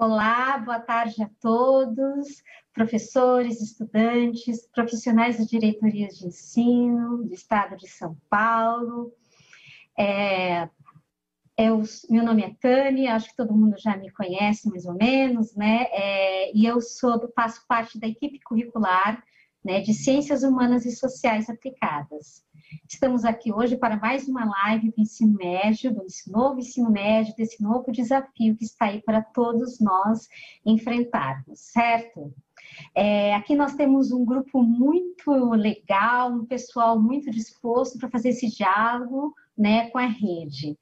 Olá, boa tarde a todos, professores, estudantes, profissionais de diretorias de ensino do Estado de São Paulo. Meu nome é Tânia, acho que todo mundo já me conhece mais ou menos, né? E eu faço parte da equipe curricular, né, de Ciências Humanas e Sociais Aplicadas. Estamos aqui hoje para mais uma live do ensino médio, novo ensino médio, desse novo desafio que está aí para todos nós enfrentarmos, certo? Aqui nós temos um grupo muito legal, um pessoal muito disposto para fazer esse diálogo, né, com a rede.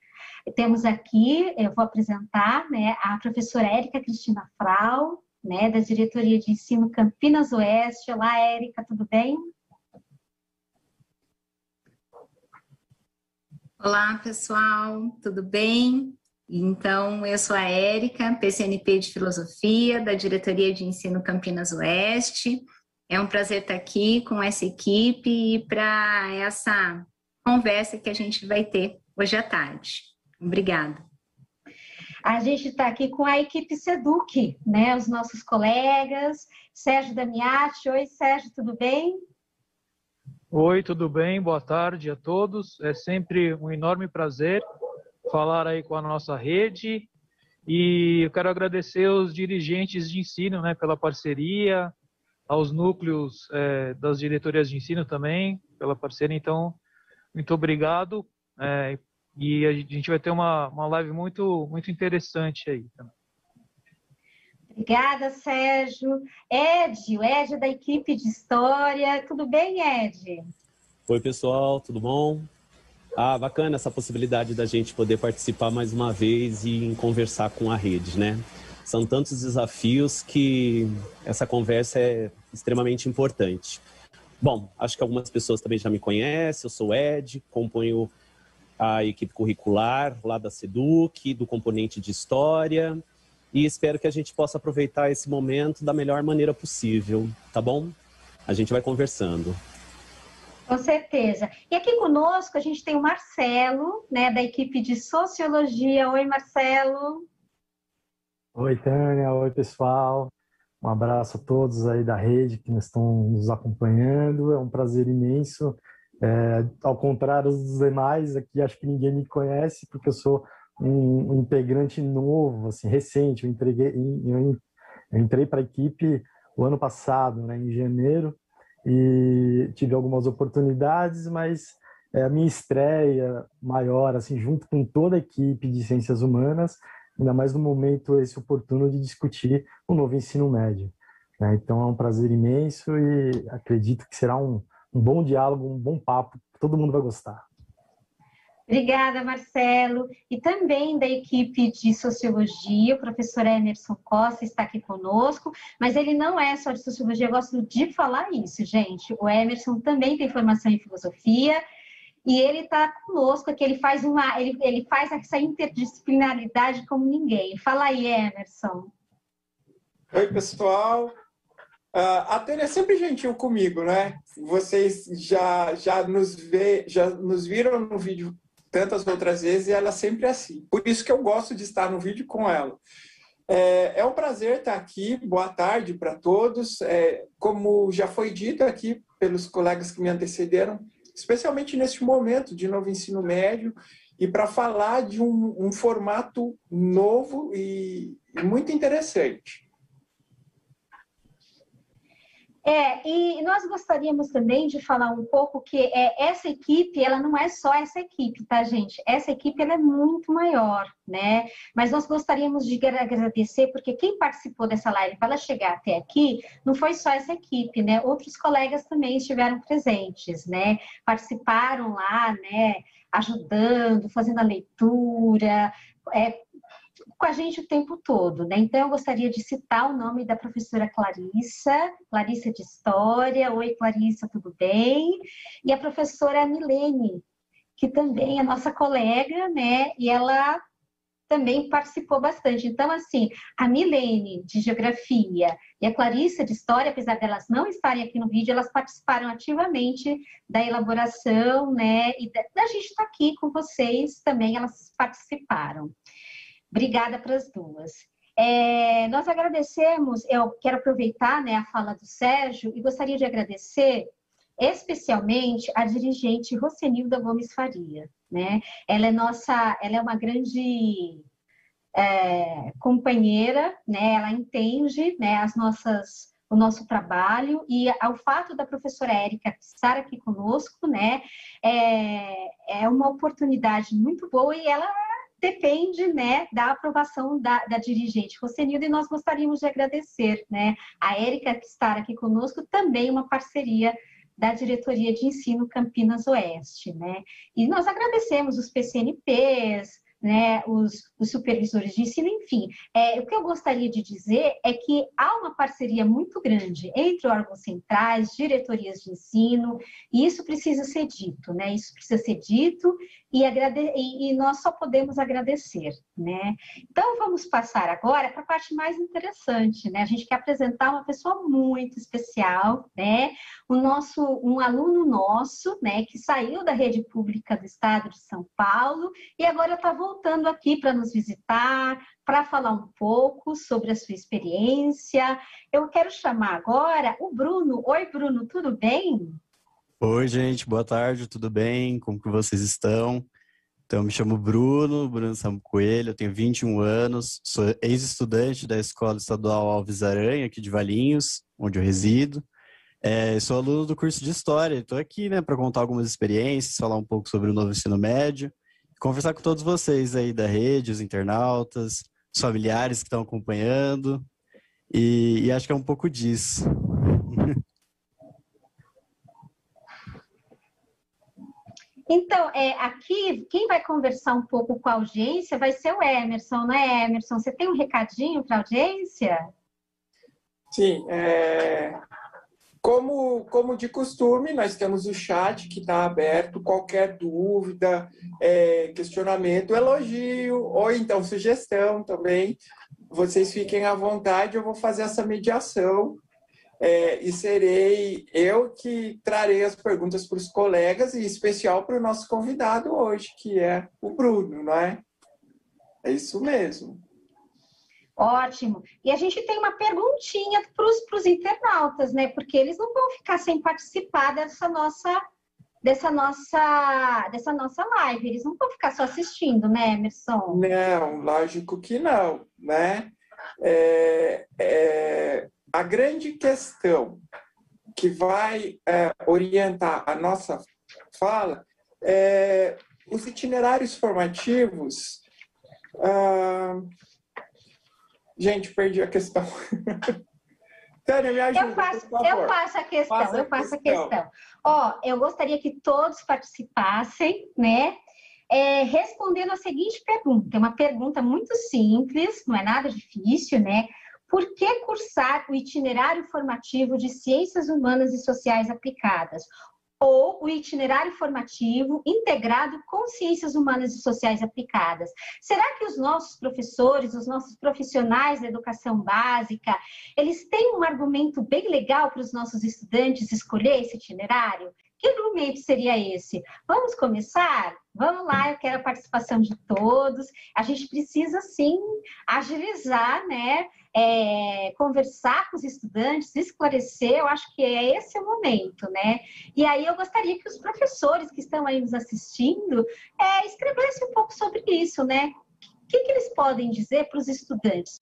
Temos aqui, eu vou apresentar, né, a professora Érica Cristina Frau, né, da Diretoria de Ensino Campinas Oeste. Olá, Érica, tudo bem? Olá, pessoal, tudo bem? Então, eu sou a Érica, PCNP de Filosofia, da Diretoria de Ensino Campinas Oeste. É um prazer estar aqui com essa equipe e para essa conversa que a gente vai ter hoje à tarde. Obrigada. A gente está aqui com a equipe SEDUC, né? Os nossos colegas, Sérgio Damiati. Oi, Sérgio, tudo bem? Oi, tudo bem? Boa tarde a todos. É sempre um enorme prazer falar aí com a nossa rede e eu quero agradecer aos dirigentes de ensino, né, pela parceria, aos núcleos das diretorias de ensino também pela parceria. Então, muito obrigado e a gente vai ter uma live muito interessante aí também. Obrigada, Sérgio. O Ed é da equipe de História. Tudo bem, Ed? Oi, pessoal, tudo bom? Bacana essa possibilidade da gente poder participar mais uma vez e conversar com a rede, né? São tantos desafios que essa conversa é extremamente importante. Bom, acho que algumas pessoas também já me conhecem. Eu sou o Ed, componho a equipe curricular lá da SEDUC, do componente de História, e espero que a gente possa aproveitar esse momento da melhor maneira possível, tá bom? A gente vai conversando. Com certeza. E aqui conosco a gente tem o Marcelo, né, da equipe de Sociologia. Oi, Marcelo. Oi, Tânia. Oi, pessoal. Um abraço a todos aí da rede que estão nos acompanhando. É um prazer imenso. Ao contrário dos demais, aqui acho que ninguém me conhece, porque eu sou um integrante novo, assim, recente. Eu entrei para a equipe o ano passado, né, em janeiro, e tive algumas oportunidades, mas a minha estreia maior, assim, junto com toda a equipe de Ciências Humanas, ainda mais no momento esse oportuno de discutir o novo ensino médio, né? Então é um prazer imenso e acredito que será um bom diálogo, um bom papo, todo mundo vai gostar. Obrigada, Marcelo. E também da equipe de Sociologia, o professor Emerson Costa está aqui conosco, mas ele não é só de Sociologia, eu gosto de falar isso, gente. O Emerson também tem formação em Filosofia e ele está conosco aqui, ele faz essa interdisciplinaridade como ninguém. Fala aí, Emerson. Oi, pessoal. A Tânia é sempre gentil comigo, né? Vocês já nos viram no vídeo tantas outras vezes e ela sempre é assim. Por isso que eu gosto de estar no vídeo com ela. É um prazer estar aqui. Boa tarde para todos. Como já foi dito aqui pelos colegas que me antecederam, especialmente neste momento de novo ensino médio, e para falar de um formato novo e muito interessante. E nós gostaríamos também de falar um pouco que essa equipe, ela não é só essa equipe, tá, gente? Essa equipe, ela é muito maior, né? Mas nós gostaríamos de agradecer, porque quem participou dessa live para ela chegar até aqui, não foi só essa equipe, né? Outros colegas também estiveram presentes, né? Participaram lá, né? Ajudando, fazendo a leitura, com a gente o tempo todo, né? Então, eu gostaria de citar o nome da professora Clarissa de História. Oi, Clarissa, tudo bem? E a professora Milene, que também é nossa colega, né? E ela também participou bastante. Então, assim, a Milene, de Geografia, e a Clarissa, de História, apesar delas não estarem aqui no vídeo, elas participaram ativamente da elaboração, né? E da gente estar aqui com vocês também, elas participaram. Obrigada para as duas. Nós agradecemos, eu quero aproveitar, né, a fala do Sérgio e gostaria de agradecer especialmente a dirigente Rocenilda Gomes Faria, né? Ela é uma grande companheira, né? Ela entende, né, o nosso trabalho e o fato da professora Érica estar aqui conosco, né, é uma oportunidade muito boa e ela depende, né, da aprovação da dirigente Rocenilda e nós gostaríamos de agradecer, né, a Érica que está aqui conosco, também uma parceria da Diretoria de Ensino Campinas Oeste, né, e nós agradecemos os PCNPs, né, os supervisores de ensino, enfim. O que eu gostaria de dizer é que há uma parceria muito grande entre órgãos centrais, diretorias de ensino, e isso precisa ser dito, né? Isso precisa ser dito e nós só podemos agradecer, né? Então, vamos passar agora para a parte mais interessante, né? A gente quer apresentar uma pessoa muito especial, né? Um aluno nosso, né, que saiu da rede pública do estado de São Paulo e agora está voltando aqui para nos visitar, para falar um pouco sobre a sua experiência. Eu quero chamar agora o Bruno. Oi, Bruno, tudo bem? Oi, gente, boa tarde, tudo bem? Como que vocês estão? Então, me chamo Bruno Samu Coelho, eu tenho 21 anos, sou ex-estudante da Escola Estadual Alves Aranha, aqui de Valinhos, onde eu resido. Sou aluno do curso de História, estou aqui, né, para contar algumas experiências, falar um pouco sobre o novo ensino médio, conversar com todos vocês aí da rede, os internautas, os familiares que estão acompanhando, e acho que é um pouco disso. Então, aqui, quem vai conversar um pouco com a audiência vai ser o Emerson, né, Emerson? Você tem um recadinho para a audiência? Sim, como de costume, nós temos o chat que está aberto, qualquer dúvida, questionamento, elogio, ou então sugestão também, vocês fiquem à vontade, eu vou fazer essa mediação, e serei eu que trarei as perguntas para os colegas, e em especial para o nosso convidado hoje, que é o Bruno, não é? É isso mesmo. Ótimo. E a gente tem uma perguntinha para os internautas, né? Porque eles não vão ficar sem participar dessa nossa live. Eles não vão ficar só assistindo, né, Emerson? Não, lógico que não, né? A grande questão que vai orientar a nossa fala é os itinerários formativos. Gente, perdi a questão. Tânia, me ajuda, eu faço a questão. Ó, eu gostaria que todos participassem, né? Respondendo a seguinte pergunta. É uma pergunta muito simples, não é nada difícil, né? Por que cursar o itinerário formativo de Ciências Humanas e Sociais Aplicadas? Ou o itinerário formativo integrado com Ciências Humanas e Sociais Aplicadas. Será que os nossos professores, os nossos profissionais da educação básica, eles têm um argumento bem legal para os nossos estudantes escolher esse itinerário? Que argumento seria esse? Vamos começar? Vamos lá, eu quero a participação de todos. A gente precisa, sim, agilizar, né? Conversar com os estudantes, esclarecer, eu acho que esse o momento, né? E aí eu gostaria que os professores que estão aí nos assistindo escrevessem um pouco sobre isso, né? O que eles podem dizer para os estudantes?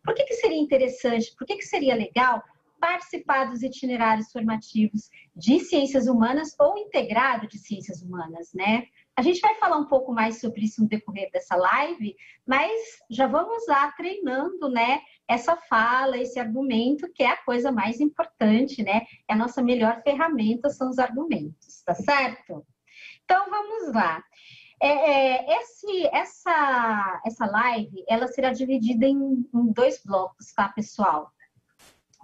Por que seria interessante, por que seria legal participar dos itinerários formativos de Ciências Humanas ou integrado de Ciências Humanas, né? A gente vai falar um pouco mais sobre isso no decorrer dessa live, mas já vamos lá treinando, né, essa fala, esse argumento, que é a coisa mais importante, né? É a nossa melhor ferramenta, são os argumentos, tá certo? Então, vamos lá. Essa live, ela será dividida em 2 blocos, tá, pessoal?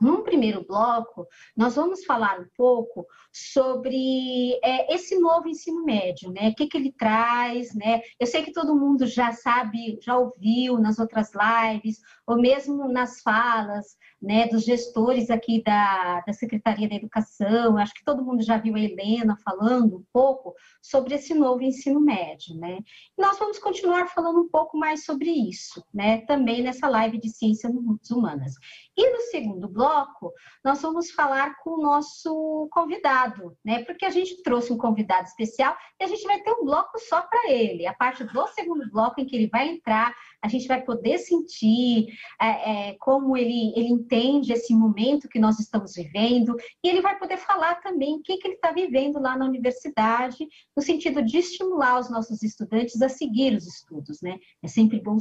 Num primeiro bloco, nós vamos falar um pouco sobre esse novo ensino médio, né? O que ele traz, né? Eu sei que todo mundo já sabe, já ouviu nas outras lives, ou mesmo nas falas né, dos gestores aqui da Secretaria da Educação. Acho que todo mundo já viu a Helena falando um pouco sobre esse novo ensino médio, né? E nós vamos continuar falando um pouco mais sobre isso, né, também nessa live de Ciências Humanas. E no segundo bloco, nós vamos falar com o nosso convidado, né? Porque a gente trouxe um convidado especial e a gente vai ter um bloco só para ele. A parte do segundo bloco em que ele vai entrar, a gente vai poder sentir como ele entende esse momento que nós estamos vivendo, e ele vai poder falar também o que ele está vivendo lá na universidade, no sentido de estimular os nossos estudantes a seguir os estudos, né? É sempre bom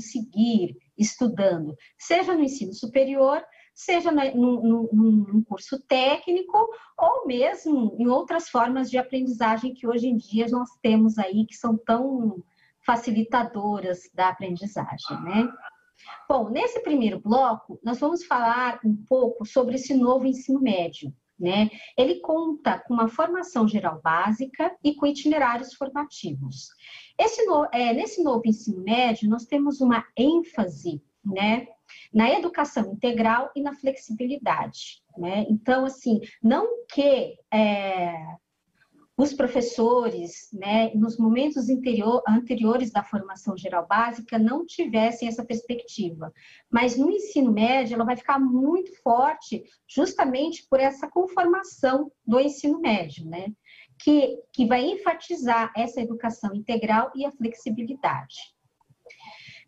estudando, seja no ensino superior, seja num curso técnico, ou mesmo em outras formas de aprendizagem que hoje em dia nós temos aí, que são tão facilitadoras da aprendizagem, né? Bom, nesse primeiro bloco, nós vamos falar um pouco sobre esse novo ensino médio, né? Ele conta com uma formação geral básica e com itinerários formativos. Nesse novo ensino médio, nós temos uma ênfase, né, na educação integral e na flexibilidade, né? Então, assim, não que os professores, né, nos momentos anteriores da formação geral básica não tivessem essa perspectiva, mas no ensino médio ela vai ficar muito forte justamente por essa conformação do ensino médio, né, que vai enfatizar essa educação integral e a flexibilidade.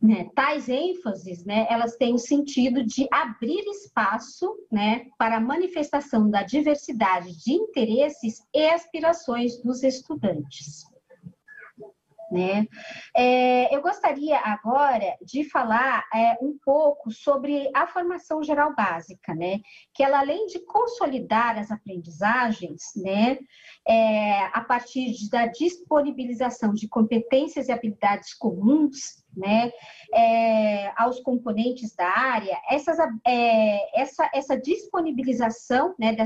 Né, tais ênfases, né, elas têm o sentido de abrir espaço, né, para a manifestação da diversidade de interesses e aspirações dos estudantes. Né? Eu gostaria agora de falar um pouco sobre a formação geral básica, né? Que ela, além de consolidar as aprendizagens, né, a partir da disponibilização de competências e habilidades comuns, né, aos componentes da área, essa disponibilização, né,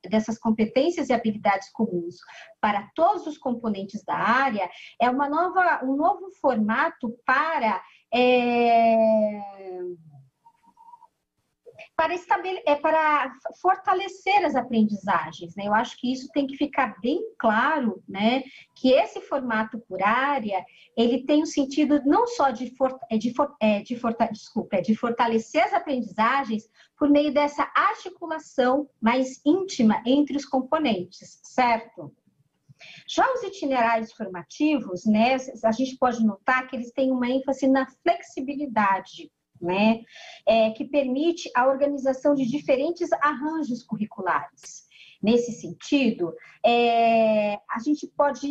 dessas competências e habilidades comuns para todos os componentes da área é um novo formato para fortalecer as aprendizagens, né? Eu acho que isso tem que ficar bem claro, né? Que esse formato por área, ele tem o sentido não só de fortalecer as aprendizagens por meio dessa articulação mais íntima entre os componentes, certo? Já os itinerários formativos, né? A gente pode notar que eles têm uma ênfase na flexibilidade, né, que permite a organização de diferentes arranjos curriculares. Nesse sentido, a gente pode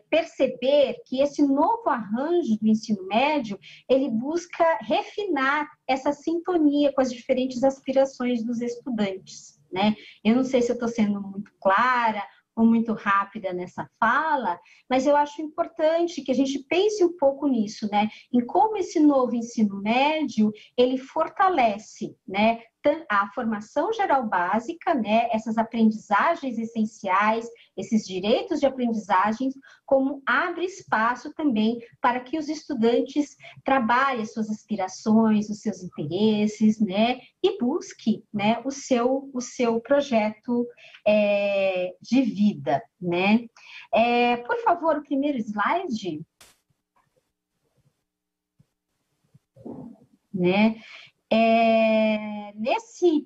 perceber que esse novo arranjo do ensino médio, ele busca refinar essa sintonia com as diferentes aspirações dos estudantes, né? Eu não sei se eu estou sendo muito clara ou muito rápida nessa fala, mas eu acho importante que a gente pense um pouco nisso, né? Em como esse novo ensino médio, ele fortalece, né, a formação geral básica, né, essas aprendizagens essenciais, esses direitos de aprendizagens, como abre espaço também para que os estudantes trabalhem suas aspirações, os seus interesses, né, e busque, né, o seu projeto de vida, né. Por favor, o primeiro slide. Né? Nesse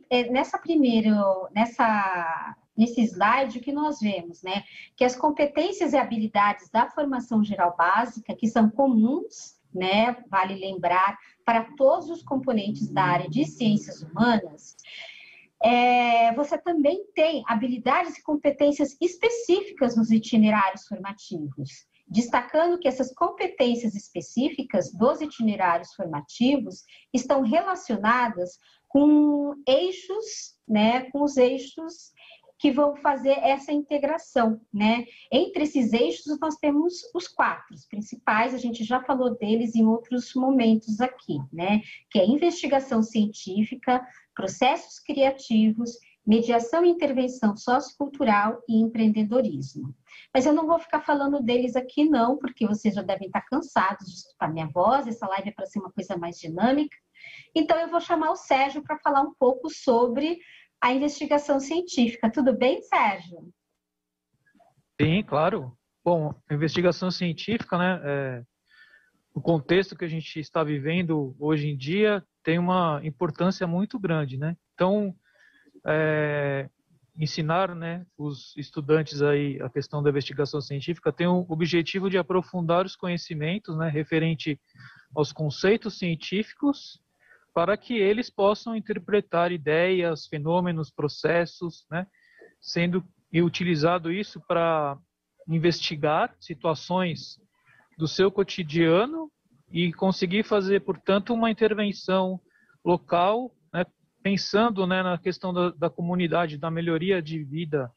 slide, o que nós vemos, né? Que as competências e habilidades da formação geral básica, que são comuns, né? Vale lembrar, para todos os componentes da área de ciências humanas, você também tem habilidades e competências específicas nos itinerários formativos, destacando que essas competências específicas dos itinerários formativos estão relacionadas com eixos, né, com os eixos que vão fazer essa integração, né? Entre esses eixos nós temos os 4 principais, a gente já falou deles em outros momentos aqui, né? Que é investigação científica, processos criativos, mediação e intervenção sociocultural e empreendedorismo. Mas eu não vou ficar falando deles aqui não, porque vocês já devem estar cansados de escutar minha voz, essa live é para ser uma coisa mais dinâmica. Então, eu vou chamar o Sérgio para falar um pouco sobre a investigação científica. Tudo bem, Sérgio? Sim, claro. Bom, a investigação científica, né, o contexto que a gente está vivendo hoje em dia tem uma importância muito grande, né? Então, ensinar, né, os estudantes aí a questão da investigação científica tem o objetivo de aprofundar os conhecimentos, né, referente aos conceitos científicos, para que eles possam interpretar ideias, fenômenos, processos, né, sendo e utilizado isso para investigar situações do seu cotidiano e conseguir fazer, portanto, uma intervenção local, né, pensando, né, na questão da comunidade, da melhoria de vida,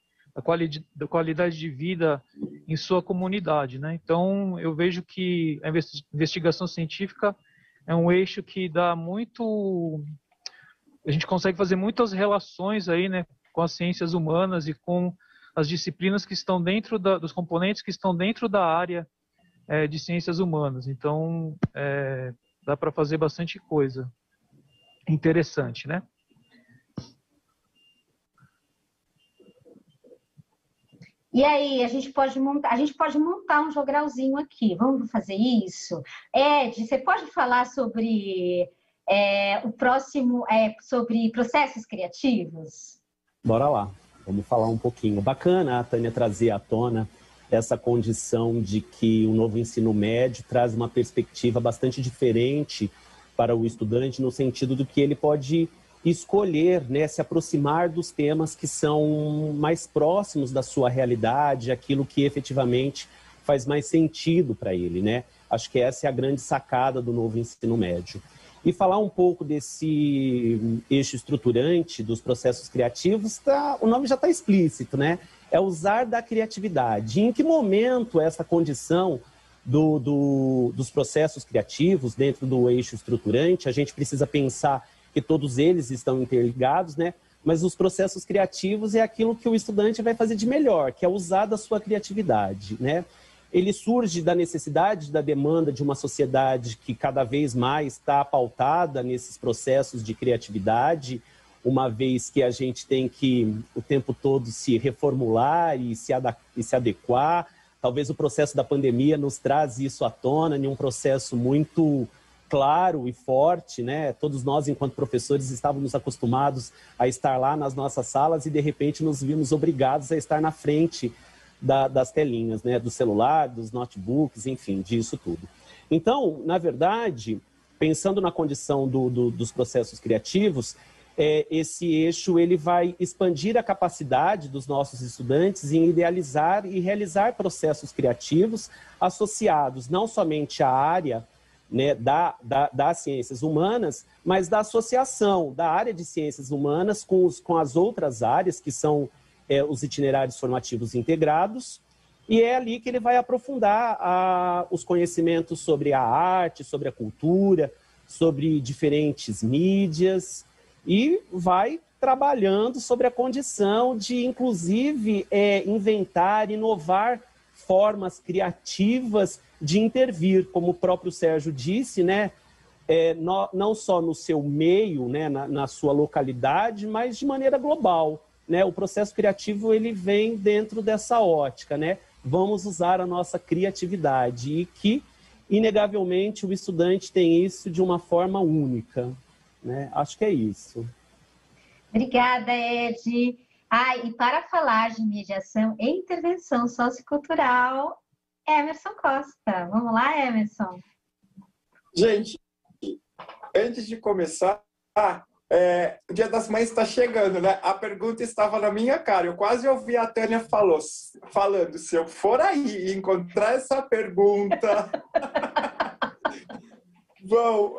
da qualidade de vida em sua comunidade, né? Então, eu vejo que a investigação científica é um eixo que dá muito... A gente consegue fazer muitas relações aí, né, com as ciências humanas e com as disciplinas que estão dentro dos componentes que estão dentro da área de ciências humanas. Então, dá para fazer bastante coisa interessante, né? E aí, a gente pode montar um jogralzinho aqui. Vamos fazer isso? Ed, você pode falar sobre o próximo, sobre processos criativos? Bora lá, vamos falar um pouquinho. Bacana a Tânia trazer à tona essa condição de que o novo ensino médio traz uma perspectiva bastante diferente para o estudante, no sentido do que ele pode escolher, né, se aproximar dos temas que são mais próximos da sua realidade, aquilo que efetivamente faz mais sentido para ele, né? Acho que essa é a grande sacada do novo ensino médio. E falar um pouco desse eixo estruturante dos processos criativos, o nome já está explícito, né? É usar da criatividade. E em que momento essa condição dos processos criativos dentro do eixo estruturante, a gente precisa pensar que todos eles estão interligados, né? Mas os processos criativos é aquilo que o estudante vai fazer de melhor, que é usar da sua criatividade, né? Ele surge da necessidade, da demanda de uma sociedade que cada vez mais está pautada nesses processos de criatividade, uma vez que a gente tem que o tempo todo se reformular e se adequar. Talvez o processo da pandemia nos traz isso à tona, em um processo muito claro e forte, né? Todos nós, enquanto professores, estávamos acostumados a estar lá nas nossas salas e, de repente, nos vimos obrigados a estar na frente das telinhas, né? Do celular, dos notebooks, enfim, disso tudo. Então, na verdade, pensando na condição dos processos criativos, esse eixo ele vai expandir a capacidade dos nossos estudantes em idealizar e realizar processos criativos associados não somente à área, né, das ciências humanas, mas da associação da área de ciências humanas com as outras áreas, que são os itinerários formativos integrados, e é ali que ele vai aprofundar os conhecimentos sobre a arte, sobre a cultura, sobre diferentes mídias, e vai trabalhando sobre a condição de, inclusive, inventar, inovar formas criativas de intervir, como o próprio Sérgio disse, né? Não só no seu meio, né, na sua localidade, mas de maneira global, né? O processo criativo ele vem dentro dessa ótica, né? Vamos usar a nossa criatividade e que, inegavelmente, o estudante tem isso de uma forma única, né? Acho que é isso. Obrigada, Ed. E para falar de mediação e intervenção sociocultural, Emerson Costa. Vamos lá, Emerson? Gente, antes de começar, o Dia das Mães está chegando, né? A pergunta estava na minha cara. Eu quase ouvi a Tânia falando, se eu for aí e encontrar essa pergunta... Bom,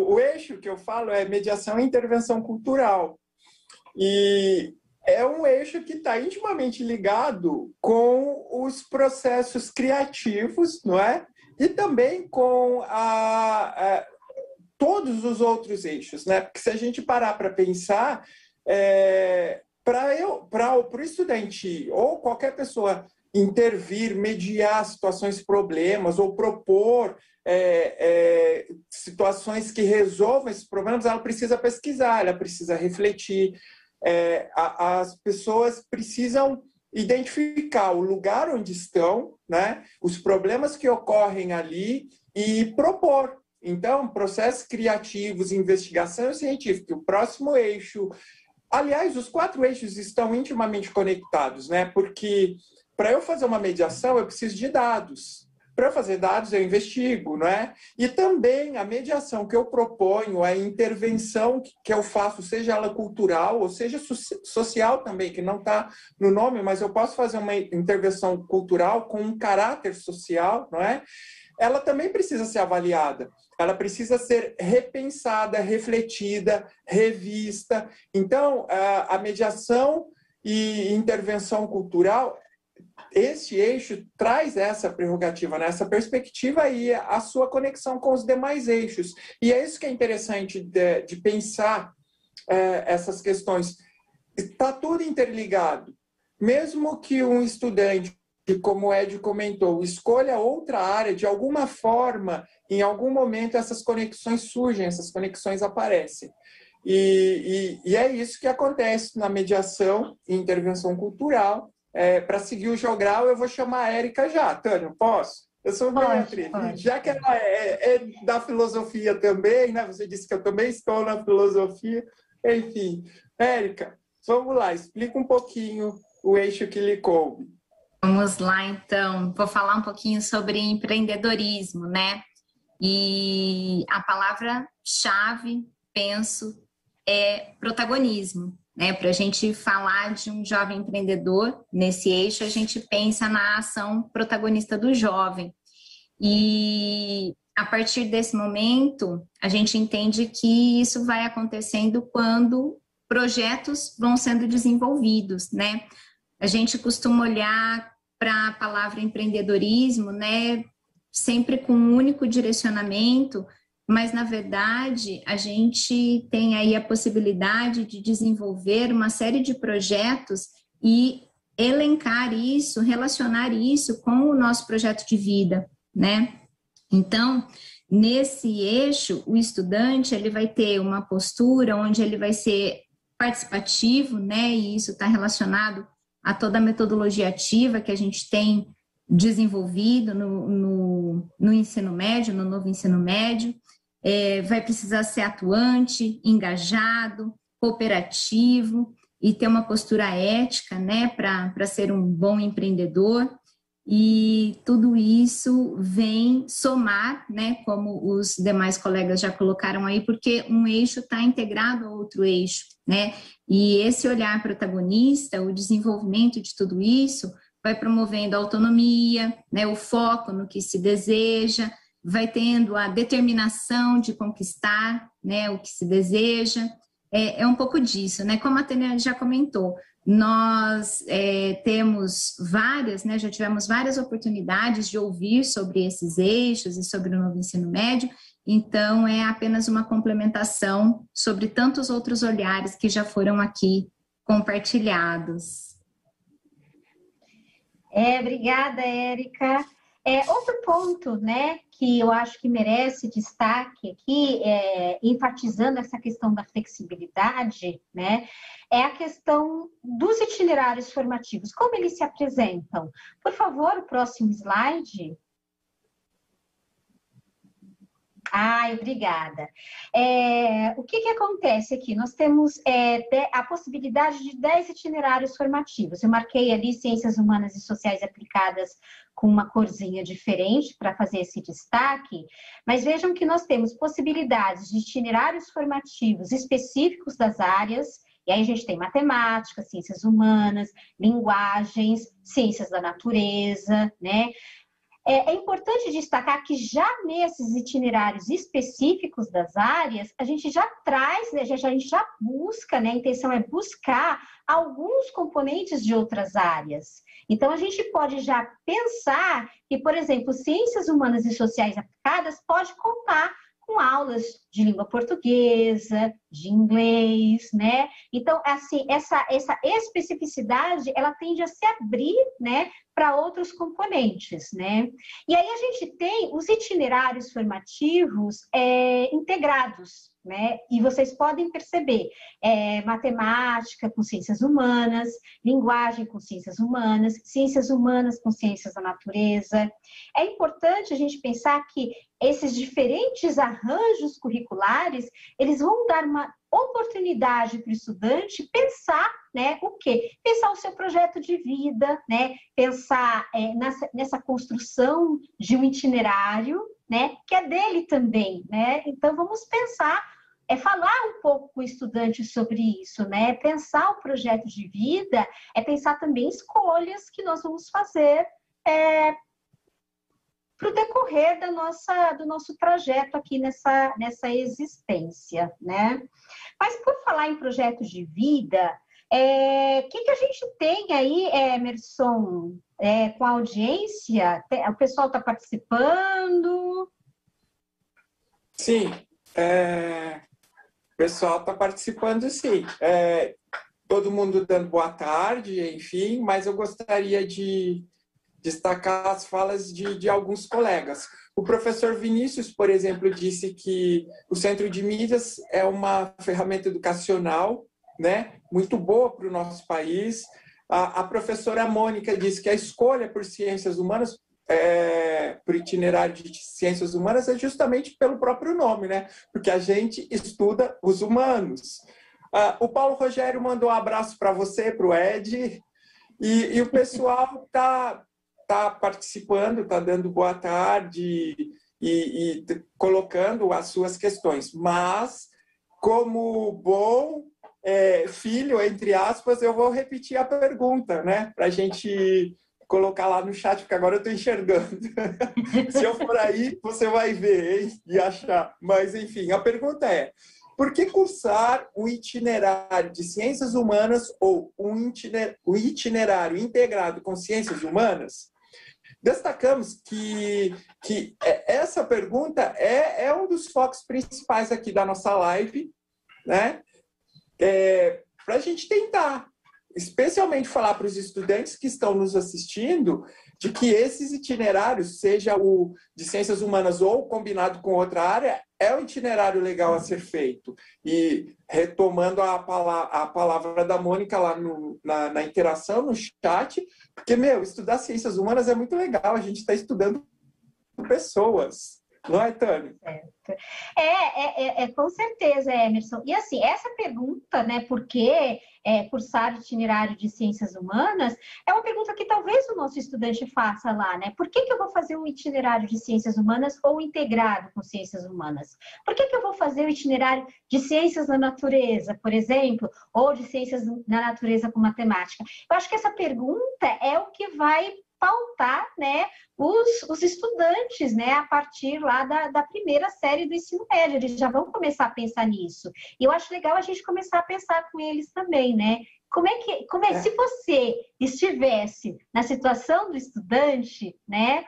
o eixo que eu falo é mediação e intervenção cultural. E é um eixo que está intimamente ligado com os processos criativos, não é? E também com todos os outros eixos, né? Porque se a gente parar para pensar, para o estudante ou qualquer pessoa intervir, mediar situações, problemas, ou propor situações que resolvam esses problemas, ela precisa pesquisar, ela precisa refletir. As pessoas precisam identificar o lugar onde estão, né, os problemas que ocorrem ali e propor. Então, processos criativos, investigação científica, o próximo eixo. Aliás, os 4 eixos estão intimamente conectados, né? Porque para eu fazer uma mediação, eu preciso de dados. Para eu fazer dados, eu investigo, não é? E também a mediação que eu proponho, a intervenção que eu faço, seja ela cultural ou seja social também, que não está no nome, mas eu posso fazer uma intervenção cultural com um caráter social, não é? Ela também precisa ser avaliada. Ela precisa ser repensada, refletida, revista. Então, a mediação e intervenção cultural, este eixo traz essa prerrogativa, né? Essa perspectiva e a sua conexão com os demais eixos. E é isso que é interessante de pensar essas questões. Está tudo interligado. Mesmo que um estudante, como o Ed comentou, escolha outra área, de alguma forma, em algum momento essas conexões surgem, essas conexões aparecem. E é isso que acontece na mediação e intervenção cultural. Para seguir o jogral, eu vou chamar a Érica já. Tânia, posso? Eu sou bem atrevido. Já que ela é da filosofia também, né? Você disse que eu também estou na filosofia. Enfim, Érica, vamos lá, explica um pouquinho o eixo que lhe coube. Vamos lá, então. Vou falar um pouquinho sobre empreendedorismo, né? E a palavra-chave, penso, é protagonismo, né? Para a gente falar de um jovem empreendedor, nesse eixo, a gente pensa na ação protagonista do jovem. E a partir desse momento, a gente entende que isso vai acontecendo quando projetos vão sendo desenvolvidos, né? A gente costuma olhar para a palavra empreendedorismo, né, sempre com um único direcionamento, mas, na verdade, a gente tem aí a possibilidade de desenvolver uma série de projetos e elencar isso, relacionar isso com o nosso projeto de vida, né? Então, nesse eixo, o estudante ele vai ter uma postura onde ele vai ser participativo, né? E isso está relacionado a toda a metodologia ativa que a gente tem desenvolvido no ensino médio, no novo ensino médio. Vai precisar ser atuante, engajado, cooperativo e ter uma postura ética, né, para ser um bom empreendedor. E tudo isso vem somar, né, como os demais colegas já colocaram aí, porque um eixo está integrado ao outro eixo, né? E esse olhar protagonista, o desenvolvimento de tudo isso, vai promovendo a autonomia, né, o foco no que se deseja, vai tendo a determinação de conquistar, né, o que se deseja. É um pouco disso, né? Como a Tânia já comentou, nós temos várias, né, já tivemos várias oportunidades de ouvir sobre esses eixos e sobre o novo ensino médio, então é apenas uma complementação sobre tantos outros olhares que já foram aqui compartilhados. Obrigada, Érica. Outro ponto, né, que eu acho que merece destaque aqui, enfatizando essa questão da flexibilidade, né, é a questão dos itinerários formativos, como eles se apresentam. Por favor, o próximo slide. Obrigada. O que acontece aqui? Nós temos a possibilidade de 10 itinerários formativos. Eu marquei ali Ciências Humanas e Sociais Aplicadas com uma corzinha diferente para fazer esse destaque, mas vejam que nós temos possibilidades de itinerários formativos específicos das áreas, e aí a gente tem matemática, ciências humanas, linguagens, ciências da natureza, né? É importante destacar que já nesses itinerários específicos das áreas, a gente já traz, né, a gente já busca, né, a intenção é buscar alguns componentes de outras áreas. Então, a gente pode já pensar que, por exemplo, ciências humanas e sociais aplicadas pode contar com aulas de língua portuguesa, de inglês, né? Então, assim, essa especificidade, ela tende a se abrir, né, para outros componentes, né? E aí a gente tem os itinerários formativos integrados, né? E vocês podem perceber, matemática com ciências humanas, linguagem com ciências humanas com ciências da natureza. É importante a gente pensar que esses diferentes arranjos curriculares, eles vão dar uma oportunidade para o estudante pensar, né, o quê? Pensar o seu projeto de vida, né? Pensar nessa construção de um itinerário, né, que é dele também, né? Então, vamos pensar, falar um pouco com o estudante sobre isso, né? Pensar o projeto de vida, pensar também escolhas que nós vamos fazer para o decorrer do nosso trajeto aqui nessa existência, né? Mas por falar em projeto de vida, que a gente tem aí, Emerson, com a audiência? O pessoal está participando? Sim, o pessoal está participando, sim. Todo mundo dando boa tarde, enfim, mas eu gostaria de destacar as falas de alguns colegas. O professor Vinícius, por exemplo, disse que o Centro de Mídias é uma ferramenta educacional, né, muito boa para o nosso país. A professora Mônica disse que a escolha por ciências humanas, por itinerário de ciências humanas, é justamente pelo próprio nome, né? Porque a gente estuda os humanos. O Paulo Rogério mandou um abraço para você, para o Ed, e o pessoal está participando, está dando boa tarde e colocando as suas questões. Mas, como bom filho, entre aspas, eu vou repetir a pergunta, né? Para a gente colocar lá no chat, porque agora eu estou enxergando. Se eu for aí, você vai ver, hein? E achar. Mas, enfim, a pergunta é: por que cursar um itinerário de ciências humanas ou um itinerário integrado com ciências humanas? Destacamos que essa pergunta é um dos focos principais aqui da nossa live, né? Para a gente tentar, especialmente falar para os estudantes que estão nos assistindo, de que esses itinerários, seja o de ciências humanas ou combinado com outra área, é um itinerário legal a ser feito. E retomando a palavra da Mônica lá na interação, no chat, porque, estudar ciências humanas é muito legal, a gente está estudando pessoas. Não é, Tânia? Com certeza, Emerson. E assim, essa pergunta, né, por que cursar itinerário de ciências humanas, é uma pergunta que talvez o nosso estudante faça lá, né? Por que eu vou fazer um itinerário de ciências humanas ou integrado com ciências humanas? Por que eu vou fazer o itinerário de ciências da natureza, por exemplo, ou de ciências da natureza com matemática? Eu acho que essa pergunta é o que vai pautar, né, os estudantes, né, a partir lá da primeira série do ensino médio. Eles já vão começar a pensar nisso. E eu acho legal a gente começar a pensar com eles também, né? Se você estivesse na situação do estudante, né,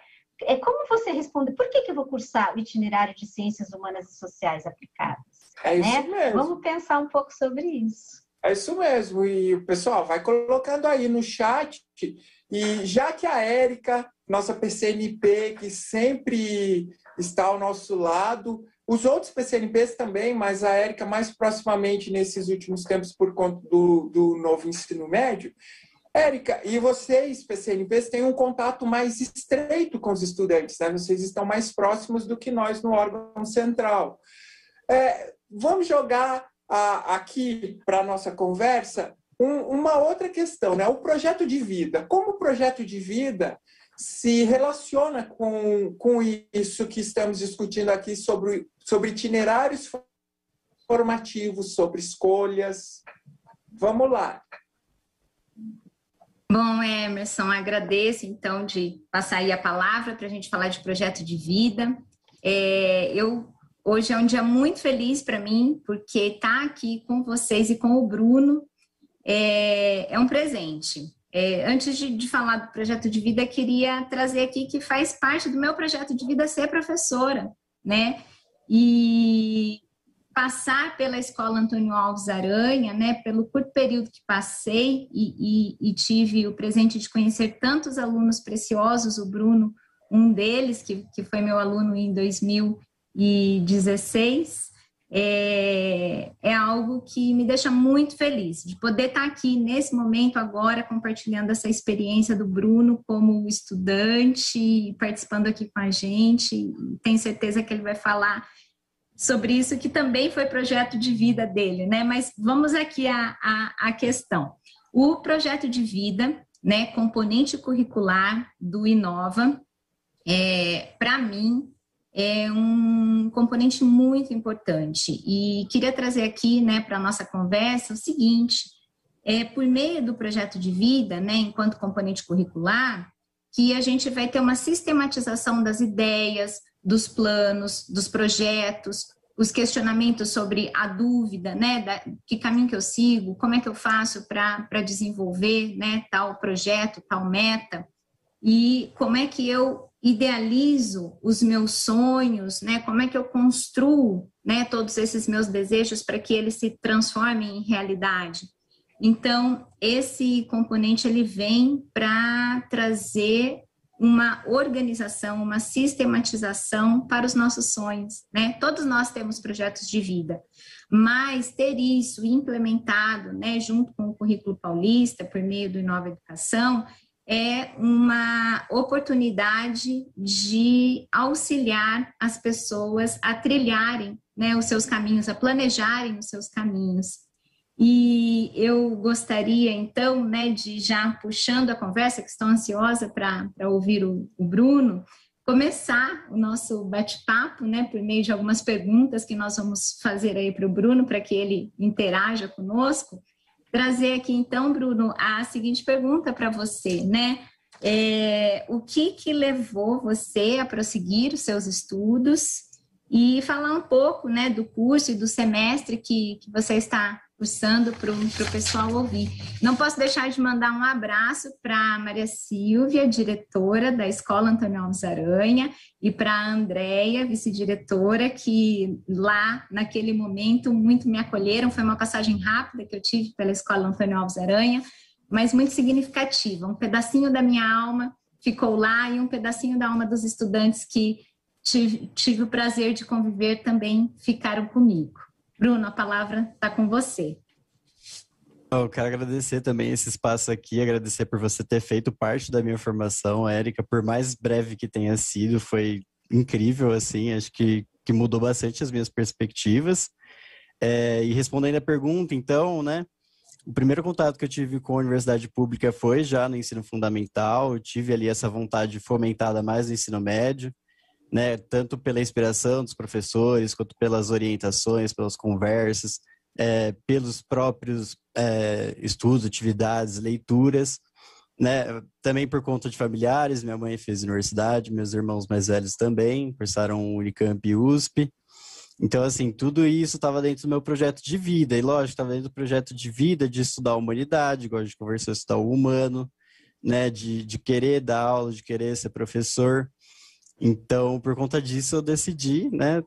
como você responde? Por que eu vou cursar o itinerário de ciências humanas e sociais aplicadas? É isso mesmo. Vamos pensar um pouco sobre isso. É isso mesmo. E o pessoal vai colocando aí no chat. E já que a Érica, nossa PCNP, que sempre está ao nosso lado, os outros PCNPs também, mas a Érica mais proximamente nesses últimos tempos por conta do novo ensino médio. Érica, e vocês, PCNPs, têm um contato mais estreito com os estudantes, né? Vocês estão mais próximos do que nós no órgão central. Vamos jogar aqui para a nossa conversa uma outra questão, né? O projeto de vida. Como o projeto de vida se relaciona com isso que estamos discutindo aqui sobre itinerários formativos, sobre escolhas? Vamos lá. Bom, Emerson, agradeço, então, de passar aí a palavra para a gente falar de projeto de vida. Hoje é um dia muito feliz para mim, porque estar aqui com vocês e com o Bruno é um presente. Antes de falar do projeto de vida, queria trazer aqui que faz parte do meu projeto de vida ser professora, né? e passar pela Escola Antônio Alves Aranha, né, pelo curto período que passei e tive o presente de conhecer tantos alunos preciosos, o Bruno, um deles, que foi meu aluno em 2016, é algo que me deixa muito feliz, de poder estar aqui nesse momento agora, compartilhando essa experiência do Bruno como estudante, participando aqui com a gente. Tenho certeza que ele vai falar sobre isso, que também foi projeto de vida dele, né? Mas vamos aqui à questão. O projeto de vida, né, componente curricular do Inova, para mim, é um componente muito importante. E queria trazer aqui, né, para a nossa conversa o seguinte, por meio do projeto de vida, né, enquanto componente curricular, que a gente vai ter uma sistematização das ideias, dos planos, dos projetos, os questionamentos sobre a dúvida, né, que caminho que eu sigo, como é que eu faço para desenvolver, né, tal projeto, tal meta, e como é que eu idealizo os meus sonhos, né, como é que eu construo, né, todos esses meus desejos para que eles se transformem em realidade. Então, esse componente ele vem para trazer uma organização, uma sistematização para os nossos sonhos, né? Todos nós temos projetos de vida, mas ter isso implementado, né, junto com o currículo paulista, por meio do Inova Educação, é uma oportunidade de auxiliar as pessoas a trilharem, né, os seus caminhos, a planejarem os seus caminhos. E eu gostaria, então, né, de já puxando a conversa, que estou ansiosa para ouvir o Bruno, começar o nosso bate-papo, né, por meio de algumas perguntas que nós vamos fazer aí para o Bruno, para que ele interaja conosco. Trazer aqui, então, Bruno, a seguinte pergunta para você, né? O que levou você a prosseguir os seus estudos e falar um pouco, né, do curso e do semestre que você está cursando para o pessoal ouvir. Não posso deixar de mandar um abraço para a Maria Silvia, diretora da Escola Antônio Alves Aranha, e para a Andréia, vice-diretora, que lá, naquele momento, muito me acolheram. Foi uma passagem rápida que eu tive pela Escola Antônio Alves Aranha, mas muito significativa. Um pedacinho da minha alma ficou lá e um pedacinho da alma dos estudantes que tive o prazer de conviver também ficaram comigo. Bruno, a palavra está com você. Eu quero agradecer também esse espaço aqui, agradecer por você ter feito parte da minha formação, Érica, por mais breve que tenha sido, foi incrível, assim, acho que mudou bastante as minhas perspectivas. E respondendo a pergunta, então, né, o primeiro contato que eu tive com a universidade pública foi já no ensino fundamental, eu tive ali essa vontade fomentada mais no ensino médio, né, tanto pela inspiração dos professores, quanto pelas orientações, pelas conversas, pelos próprios estudos, atividades, leituras, né, também por conta de familiares. Minha mãe fez universidade, meus irmãos mais velhos também, cursaram Unicamp e USP. Então, assim, tudo isso estava dentro do meu projeto de vida, e lógico, estava dentro do projeto de vida de estudar a humanidade, igual a gente conversou, estudar o humano, né, de querer dar aula, de querer ser professor. Então, por conta disso, eu decidi, né,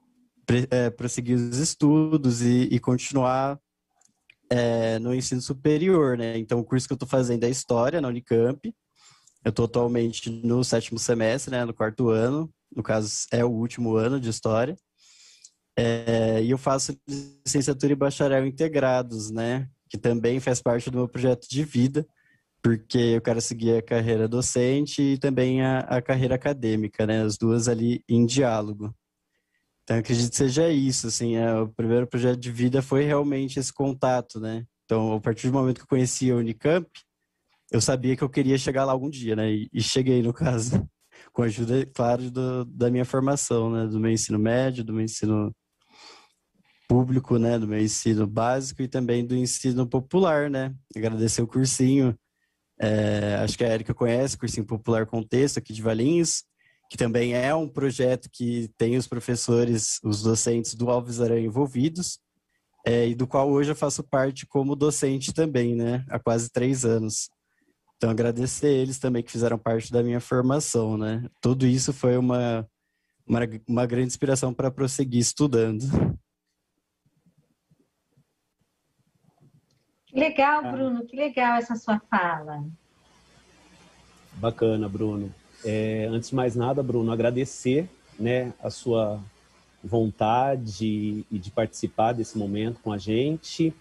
prosseguir os estudos e continuar no ensino superior, né? Então, o curso que eu estou fazendo é História na Unicamp. Eu estou atualmente no 7º semestre, né, no 4º ano. No caso, é o último ano de História. E eu faço licenciatura e bacharel integrados, né? Que também faz parte do meu projeto de vida, porque eu quero seguir a carreira docente e também a carreira acadêmica, né? As duas ali em diálogo. Então, eu acredito que seja isso, assim, o primeiro projeto de vida foi realmente esse contato, né? Então, a partir do momento que eu conheci a Unicamp, eu sabia que eu queria chegar lá algum dia, né? E cheguei, no caso, com a ajuda, claro, da minha formação, né? Do meu ensino médio, do meu ensino público, né? Do meu ensino básico e também do ensino popular, né? Agradecer o cursinho. Acho que a Érica conhece, Cursinho Popular Contexto, aqui de Valinhos, que também é um projeto que tem os professores, os docentes do Alves Aranha envolvidos, e do qual hoje eu faço parte como docente também, né, há quase 3 anos. Então, agradecer eles também que fizeram parte da minha formação, né. Tudo isso foi uma uma grande inspiração para prosseguir estudando. Que legal, Bruno, que legal essa sua fala. Bacana, Bruno. Antes de mais nada, Bruno, agradecer, né, a sua vontade e de participar desse momento com a gente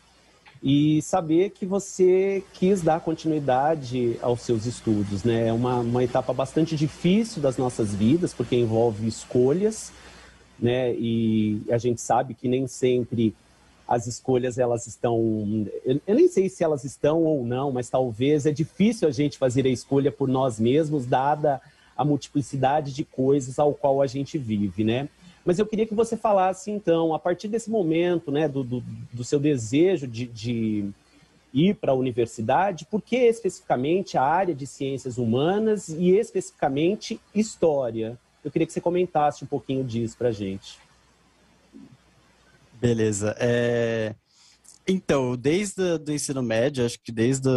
e saber que você quis dar continuidade aos seus estudos, né? É uma etapa bastante difícil das nossas vidas, porque envolve escolhas, né? E a gente sabe que nem sempre as escolhas, elas estão... Eu nem sei se elas estão ou não, mas talvez é difícil a gente fazer a escolha por nós mesmos, dada a multiplicidade de coisas ao qual a gente vive, né? Mas eu queria que você falasse, então, a partir desse momento, né, do seu desejo de ir para a universidade, por que especificamente a área de ciências humanas e especificamente história? Eu queria que você comentasse um pouquinho disso para a gente. Beleza. Então, desde o ensino médio, acho que desde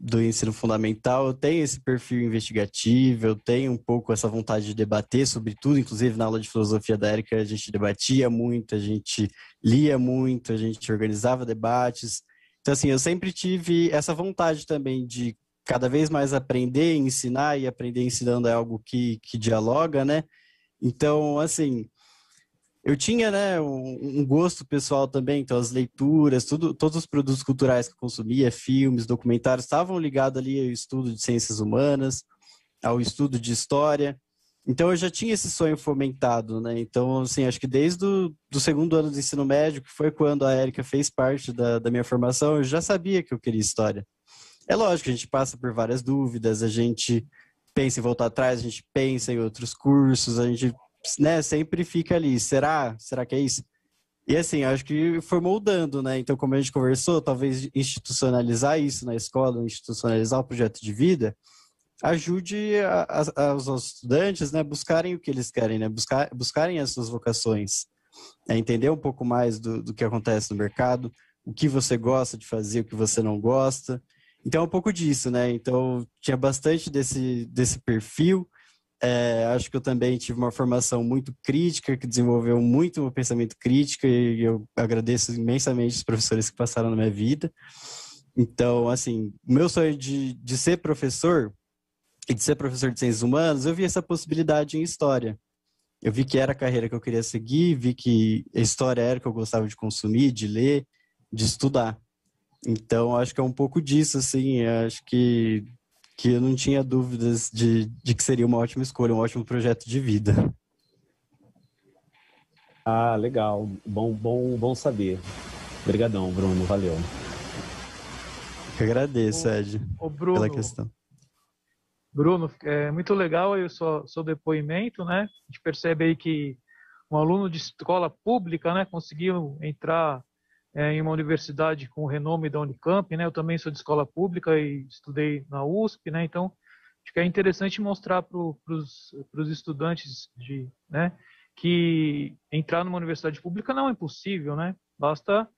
do ensino fundamental, eu tenho esse perfil investigativo, eu tenho um pouco essa vontade de debater sobre tudo, inclusive na aula de filosofia da Érica a gente debatia muito, a gente lia muito, a gente organizava debates. Então, assim, eu sempre tive essa vontade também de cada vez mais aprender, ensinar, e aprender ensinando é algo que dialoga, né? Então, assim... Eu tinha, né, um gosto pessoal também, então as leituras, todos os produtos culturais que eu consumia, filmes, documentários, estavam ligados ali ao estudo de ciências humanas, ao estudo de história. Então eu já tinha esse sonho fomentado, né? Então, assim, acho que desde do segundo ano do ensino médio, que foi quando a Érica fez parte da minha formação, eu já sabia que eu queria história. É lógico, a gente passa por várias dúvidas, a gente pensa em voltar atrás, a gente pensa em outros cursos, a gente... né, sempre fica ali, será que é isso? E assim, acho que foi moldando, né? Então, como a gente conversou, talvez institucionalizar isso na escola, institucionalizar o projeto de vida, ajude os estudantes, né, buscarem o que eles querem, né? Buscarem as suas vocações, entender um pouco mais do que acontece no mercado, o que você gosta de fazer, o que você não gosta. Então, é um pouco disso, né? Então, tinha bastante desse perfil. Acho que eu também tive uma formação muito crítica, que desenvolveu muito o meu pensamento crítico, e eu agradeço imensamente os professores que passaram na minha vida. Então, assim, o meu sonho de ser professor, e de ser professor de ciências humanas, eu vi essa possibilidade em história. Eu vi que era a carreira que eu queria seguir, vi que a história era o que eu gostava de consumir, de ler, de estudar. Então, acho que é um pouco disso, assim, acho que eu não tinha dúvidas de que seria uma ótima escolha, um ótimo projeto de vida. Ah, legal. Bom saber. Obrigadão, Bruno. Valeu. Eu agradeço, Ed, Bruno, pela questão. Bruno, é muito legal aí o seu depoimento, né? A gente percebe aí que um aluno de escola pública, né, conseguiu entrar em uma universidade com o renome da Unicamp, né? Eu também sou de escola pública e estudei na USP, né? Então, acho que é interessante mostrar para os estudantes né, que entrar numa universidade pública não é impossível, né? Basta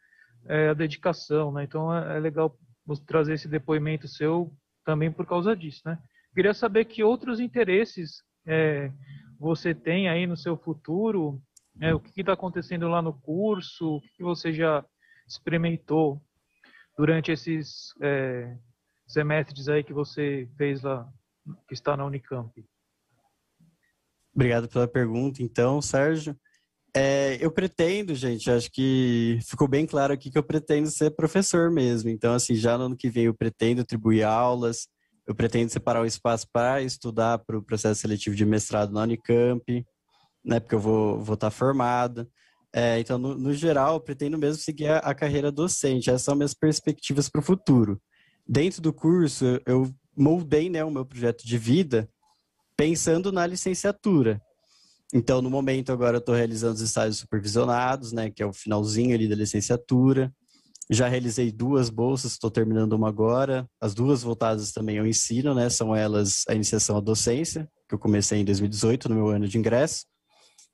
a dedicação, né? Então, é legal trazer esse depoimento seu também por causa disso, né? Queria saber que outros interesses você tem aí no seu futuro, o que está acontecendo lá no curso, o que você já experimentou durante esses semestres aí que você fez lá, que está na Unicamp. Obrigado pela pergunta, então, Sérgio. Eu pretendo, gente, acho que ficou bem claro aqui que eu pretendo ser professor mesmo. Então, assim, já no ano que vem eu pretendo atribuir aulas, eu pretendo separar um espaço para estudar para o processo seletivo de mestrado na Unicamp, né, porque eu vou estar formado. Então, no geral, eu pretendo mesmo seguir a carreira docente. Essas são minhas perspectivas para o futuro. Dentro do curso, eu moldei, né, o meu projeto de vida pensando na licenciatura. Então, no momento, agora eu estou realizando os estágios supervisionados, né, que é o finalzinho ali da licenciatura. Já realizei 2 bolsas, estou terminando uma agora. As 2 voltadas também ao ensino, né, são elas a iniciação à docência, que eu comecei em 2018, no meu ano de ingresso,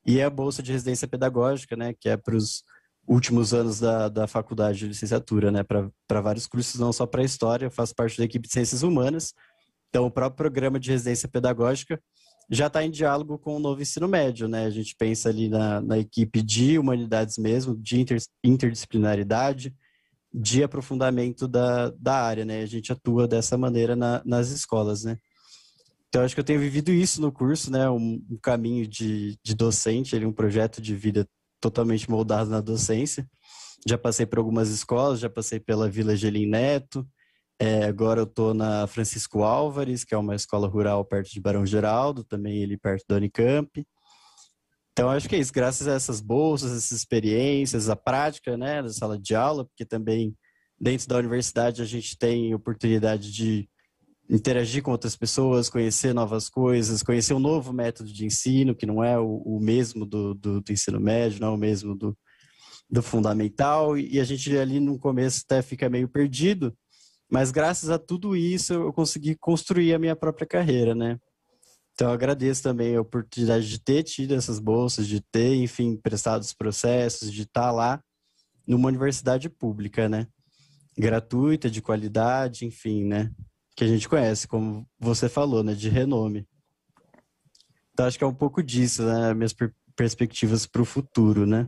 e a bolsa de residência pedagógica, né, que é para os últimos anos da faculdade de licenciatura, né, para vários cursos, não só para história. Eu faço parte da equipe de ciências humanas. Então, o próprio programa de residência pedagógica já está em diálogo com o novo ensino médio, né? A gente pensa ali na equipe de humanidades mesmo, de interdisciplinaridade, de aprofundamento da área, né? A gente atua dessa maneira nas escolas, né? Então, acho que eu tenho vivido isso no curso, né? Um caminho de docente, um projeto de vida totalmente moldado na docência. Já passei por algumas escolas, já passei pela Vila Gelim Neto, agora eu estou na Francisco Álvares, que é uma escola rural perto de Barão Geraldo, também ali perto da Unicamp. Então, acho que é isso, graças a essas bolsas, essas experiências, a prática, né, da sala de aula, porque também dentro da universidade a gente tem oportunidade de interagir com outras pessoas, conhecer novas coisas, conhecer um novo método de ensino, que não é o mesmo do ensino médio, não é o mesmo do fundamental, e a gente ali no começo até fica meio perdido, mas graças a tudo isso eu consegui construir a minha própria carreira, né? Então eu agradeço também a oportunidade de ter tido essas bolsas, de ter, enfim, prestado os processos, de estar lá numa universidade pública, né? Gratuita, de qualidade, enfim, né? Que a gente conhece, como você falou, né? De renome. Então acho que é um pouco disso, né? Minhas perspectivas para o futuro, né?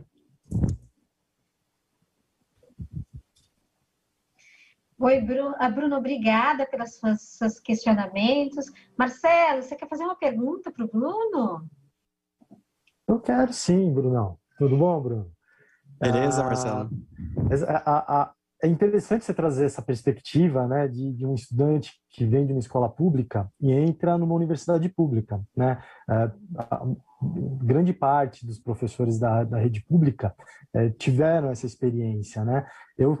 Oi, Bruno, obrigada pelos seus questionamentos. Marcelo, você quer fazer uma pergunta para o Bruno? Eu quero sim, Brunão. Tudo bom, Bruno? Beleza, Marcelo? É interessante você trazer essa perspectiva, né, de um estudante que vem de uma escola pública e entra numa universidade pública, né? Grande parte dos professores da rede pública tiveram essa experiência, né? Eu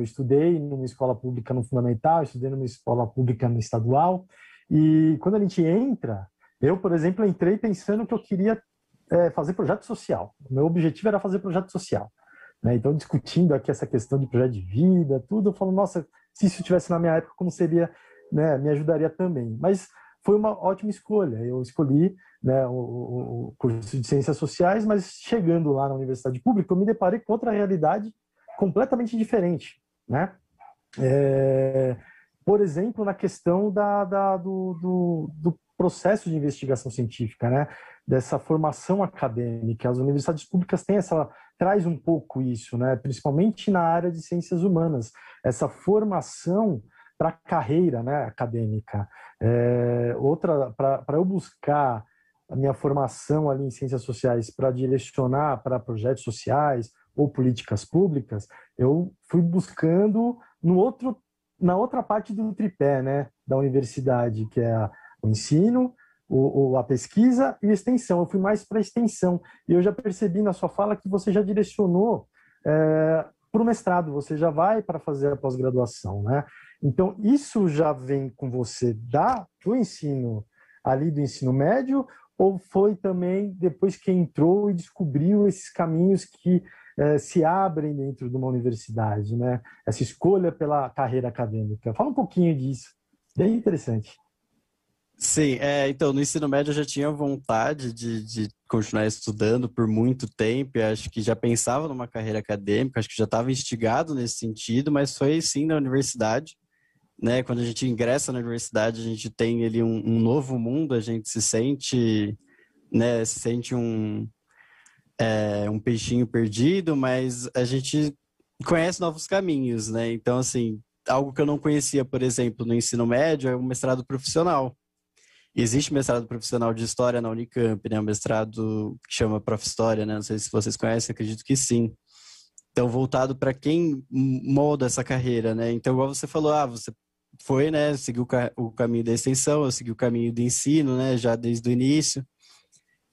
estudei numa escola pública no fundamental, estudei numa escola pública no estadual, e quando a gente entra, eu, por exemplo, entrei pensando que eu queria fazer projeto social. O meu objetivo era fazer projeto social. Então, discutindo aqui essa questão de projeto de vida, tudo, eu falo, nossa, se isso estivesse na minha época, como seria, né, me ajudaria também. Mas foi uma ótima escolha. Eu escolhi, né, o curso de Ciências Sociais, mas chegando lá na universidade pública, eu me deparei com outra realidade completamente diferente, né? Por exemplo, na questão do processo de investigação científica, né? Dessa formação acadêmica. As universidades públicas traz um pouco isso, né? Principalmente na área de ciências humanas, essa formação para a carreira, né, acadêmica. Para eu buscar a minha formação ali em ciências sociais para direcionar para projetos sociais ou políticas públicas, eu fui buscando na outra parte do tripé, né, da universidade, que é o ensino, a pesquisa e a extensão. Eu fui mais para a extensão. E eu já percebi na sua fala que você já direcionou para o mestrado, você já vai para fazer a pós-graduação, né? Então, isso já vem com você do ensino, ali do ensino médio, ou foi também depois que entrou e descobriu esses caminhos que se abrem dentro de uma universidade, né? Essa escolha pela carreira acadêmica. Fala um pouquinho disso. Bem interessante. Sim, então no ensino médio eu já tinha vontade de continuar estudando por muito tempo, acho que já pensava numa carreira acadêmica, acho que já estava instigado nesse sentido, mas foi sim na universidade, né? Quando a gente ingressa na universidade, a gente tem ali um novo mundo, a gente se sente, né, um peixinho perdido, mas a gente conhece novos caminhos, né? Então, assim, algo que eu não conhecia, por exemplo, no ensino médio é o mestrado profissional. Existe mestrado profissional de História na Unicamp, né? Um mestrado que chama Prof. História, né? Não sei se vocês conhecem, acredito que sim. Então, voltado para quem molda essa carreira, né? Então, igual você falou, você foi, né? Seguiu o caminho da extensão, eu segui o caminho do ensino, né? Já desde o início.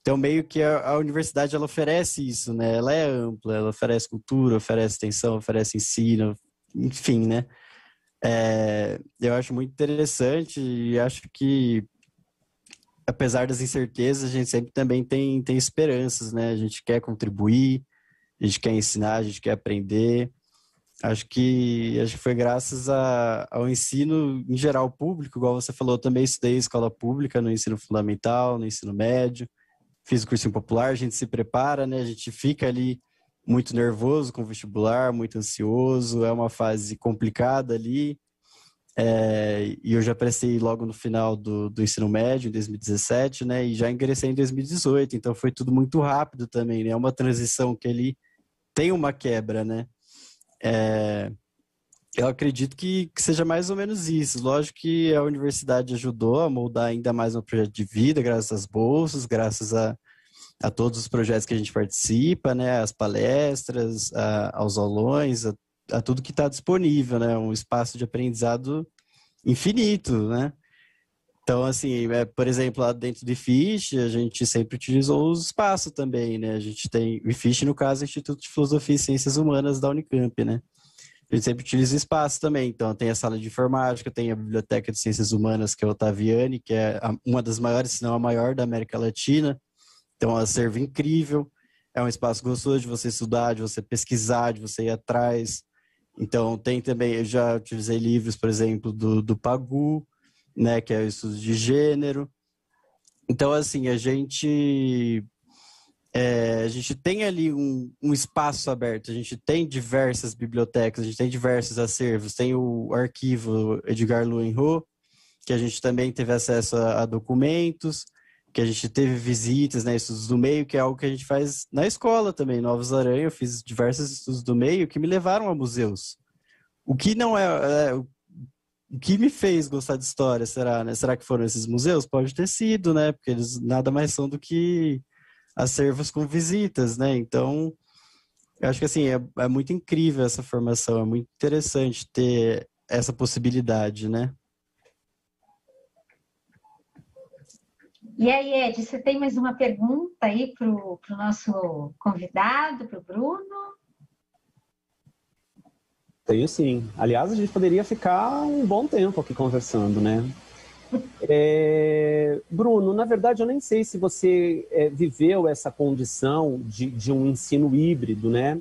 Então, meio que a universidade, ela oferece isso, né? Ela é ampla, ela oferece cultura, oferece extensão, oferece ensino, enfim, né? Eu acho muito interessante e acho que apesar das incertezas, a gente sempre também tem esperanças, né? A gente quer contribuir, a gente quer ensinar, a gente quer aprender. Acho que foi graças ao ensino em geral público, igual você falou, eu também estudei escola pública no ensino fundamental, no ensino médio, fiz o cursinho popular, a gente se prepara, né? A gente fica ali muito nervoso com o vestibular, muito ansioso, é uma fase complicada ali. E eu já prestei logo no final do ensino médio, em 2017, né? E já ingressei em 2018, então foi tudo muito rápido também, né? É uma transição que ele tem uma quebra, né? Eu acredito que seja mais ou menos isso. Lógico que a universidade ajudou a moldar ainda mais meu projeto de vida, graças às bolsas, graças a todos os projetos que a gente participa, né? Às palestras, aos aulões, a tudo que está disponível, né? Um espaço de aprendizado infinito, né? Então, assim, por exemplo, lá dentro do IFISH, a gente sempre utilizou os espaços também, né? A gente tem o IFISH, no caso, é o Instituto de Filosofia e Ciências Humanas da Unicamp, né? A gente sempre utiliza o espaço também. Então, tem a sala de informática, tem a Biblioteca de Ciências Humanas, que é a Otaviani, que é uma das maiores, se não a maior da América Latina. Então, é um acervo incrível. É um espaço gostoso de você estudar, de você pesquisar, de você ir atrás. Então, tem também, eu já utilizei livros, por exemplo, do Pagu, né, que é o estudo de gênero. Então, assim, a gente tem ali um espaço aberto, a gente tem diversas bibliotecas, a gente tem diversos acervos, tem o arquivo Edgar Louenço, que a gente também teve acesso a documentos, que a gente teve visitas, né, estudos do meio, que é algo que a gente faz na escola também, no Alves Aranha. Eu fiz diversos estudos do meio que me levaram a museus. O que não o que me fez gostar de história, será, né? Será que foram esses museus? Pode ter sido, né? Porque eles nada mais são do que acervos com visitas, né? Então, eu acho que assim, é muito incrível essa formação, é muito interessante ter essa possibilidade, né? E aí, Ed, você tem mais uma pergunta aí para o nosso convidado, para o Bruno? Tenho sim. Aliás, a gente poderia ficar um bom tempo aqui conversando, né? Bruno, na verdade, eu nem sei se você viveu essa condição de um ensino híbrido, né?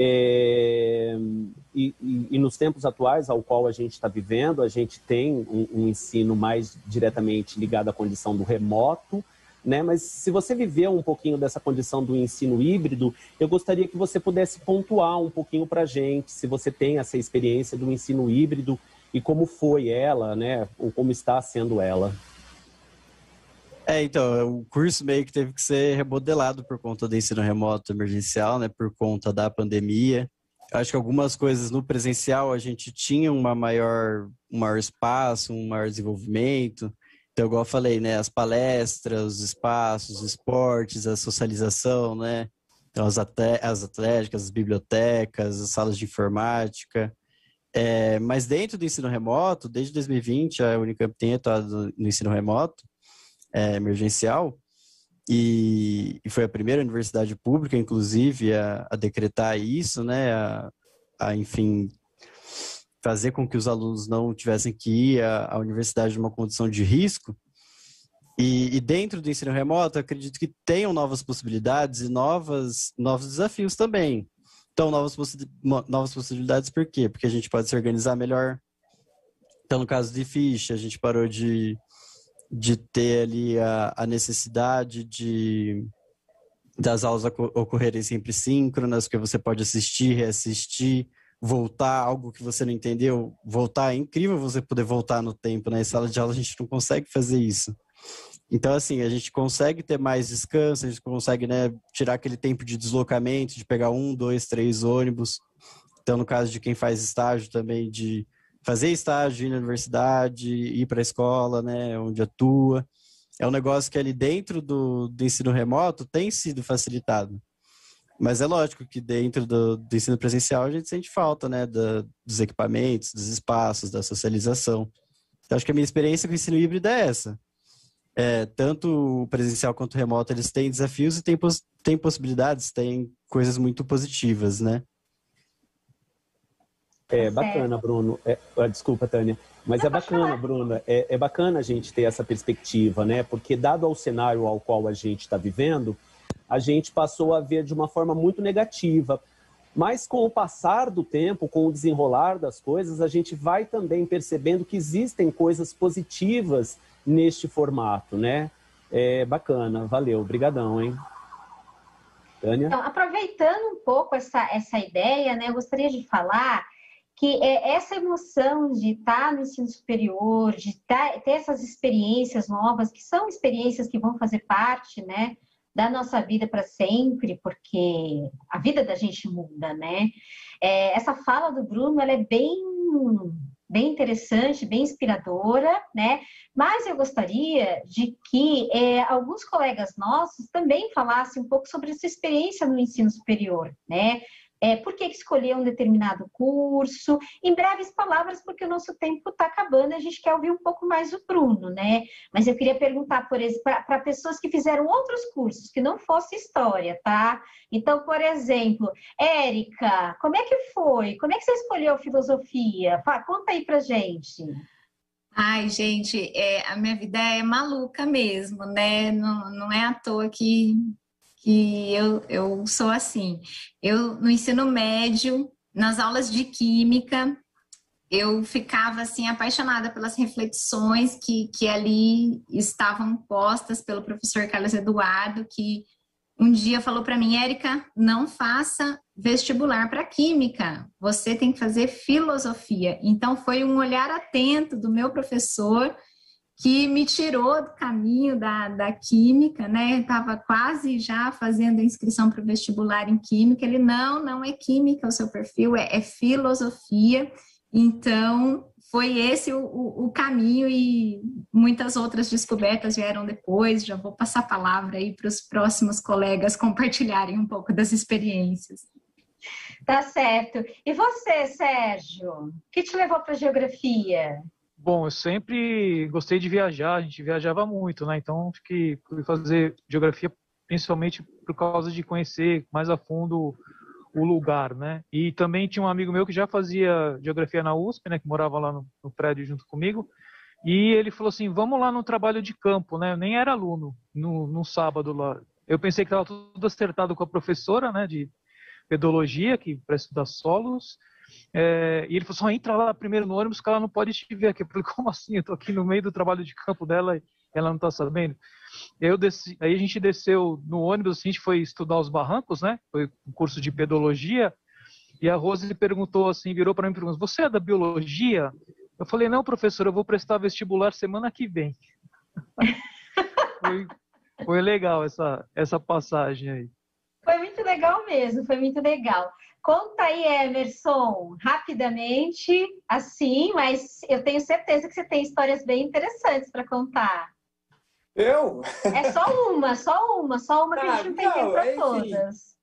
E nos tempos atuais ao qual a gente está vivendo, a gente tem um ensino mais diretamente ligado à condição do remoto, né? Mas se você viveu um pouquinho dessa condição do ensino híbrido, eu gostaria que você pudesse pontuar um pouquinho para a gente, se você tem essa experiência do ensino híbrido e como foi ela, né? Ou como está sendo ela. Então, o curso meio que teve que ser remodelado por conta do ensino remoto emergencial, né? Por conta da pandemia. Acho que algumas coisas no presencial a gente tinha um maior espaço, um maior desenvolvimento. Então, igual eu falei, né? As palestras, os espaços, os esportes, a socialização, né? Então, as atléticas, as bibliotecas, as salas de informática. Mas dentro do ensino remoto, desde 2020, a Unicamp tem atuado no ensino remoto emergencial e foi a primeira universidade pública, inclusive, a decretar isso, né? Enfim, fazer com que os alunos não tivessem que ir à universidade numa condição de risco. E dentro do ensino remoto, acredito que tenham novas possibilidades e novos desafios também. Então, novas possibilidades por quê? Porque a gente pode se organizar melhor. Então, no caso de IFISH, a gente parou de ter ali a necessidade das aulas ocorrerem sempre síncronas, porque você pode assistir, reassistir, voltar, algo que você não entendeu, voltar. É incrível você poder voltar no tempo, né? Em sala de aula a gente não consegue fazer isso. Então, assim, a gente consegue ter mais descanso, a gente consegue, né, tirar aquele tempo de deslocamento, de pegar 1, 2, 3 ônibus. Então, no caso de quem faz estágio também, de fazer estágio, ir na universidade, ir para a escola, né, onde atua. É um negócio que ali dentro do ensino remoto tem sido facilitado. Mas é lógico que dentro do ensino presencial a gente sente falta, né, dos equipamentos, dos espaços, da socialização. Então, acho que a minha experiência com o ensino híbrido é essa. Tanto o presencial quanto o remoto, eles têm desafios e têm possibilidades, têm coisas muito positivas, né? Bacana, Bruno. Desculpa, Tânia. Mas é bacana, Bruno. É bacana a gente ter essa perspectiva, né? Porque dado ao cenário ao qual a gente está vivendo, a gente passou a ver de uma forma muito negativa. Mas com o passar do tempo, com o desenrolar das coisas, a gente vai também percebendo que existem coisas positivas neste formato, né? Bacana, valeu, brigadão, hein? Tânia? Então, aproveitando um pouco essa ideia, né, eu gostaria de falar que essa emoção de estar no ensino superior, de ter essas experiências novas, que são experiências que vão fazer parte, né, da nossa vida para sempre, porque a vida da gente muda, né? Essa fala do Bruno, ela é bem interessante, bem inspiradora, né? Mas eu gostaria de que alguns colegas nossos também falassem um pouco sobre essa experiência no ensino superior, né? Por que escolher um determinado curso? Em breves palavras, porque o nosso tempo está acabando, a gente quer ouvir um pouco mais do Bruno, né? Mas eu queria perguntar, por exemplo, para pessoas que fizeram outros cursos, que não fosse história, tá? Então, por exemplo, Érica, como é que foi? Como é que você escolheu filosofia? Conta aí pra gente. Ai, gente, a minha vida é maluca mesmo, né? Não é à toa que eu sou assim. Eu, no ensino médio, nas aulas de química, eu ficava assim apaixonada pelas reflexões que ali estavam postas pelo professor Carlos Eduardo, que um dia falou para mim: Érica, não faça vestibular para química, você tem que fazer filosofia. Então foi um olhar atento do meu professor que me tirou do caminho da química, né? Estava quase já fazendo a inscrição para o vestibular em química. Ele, não é química o seu perfil, é filosofia. Então, foi esse o caminho, e muitas outras descobertas vieram depois. Já vou passar a palavra aí para os próximos colegas compartilharem um pouco das experiências. Tá certo. E você, Sérgio? O que te levou para a geografia? Bom, eu sempre gostei de viajar, a gente viajava muito, né? Então, fui fazer geografia principalmente por causa de conhecer mais a fundo o lugar, né? E também tinha um amigo meu que já fazia geografia na USP, né? Que morava lá no prédio junto comigo. E ele falou assim, vamos lá no trabalho de campo, né? Eu nem era aluno no sábado lá. Eu pensei que estava tudo acertado com a professora, né? De pedologia, que para estudar solos. E ele falou, só entra lá primeiro no ônibus que ela não pode te ver aqui. Eu falei, como assim? Eu tô aqui no meio do trabalho de campo dela e ela não tá sabendo. Aí a gente desceu no ônibus, assim, a gente foi estudar os barrancos, né? Foi um curso de pedologia. E a Rose perguntou assim, virou para mim e perguntou, você é da biologia? Eu falei, não, professor, eu vou prestar vestibular semana que vem. Foi legal essa passagem aí. Foi muito legal mesmo, foi muito legal. Conta aí, Emerson, rapidamente, assim, mas eu tenho certeza que você tem histórias bem interessantes para contar. Eu? É só uma que a gente não tem tempo para todas.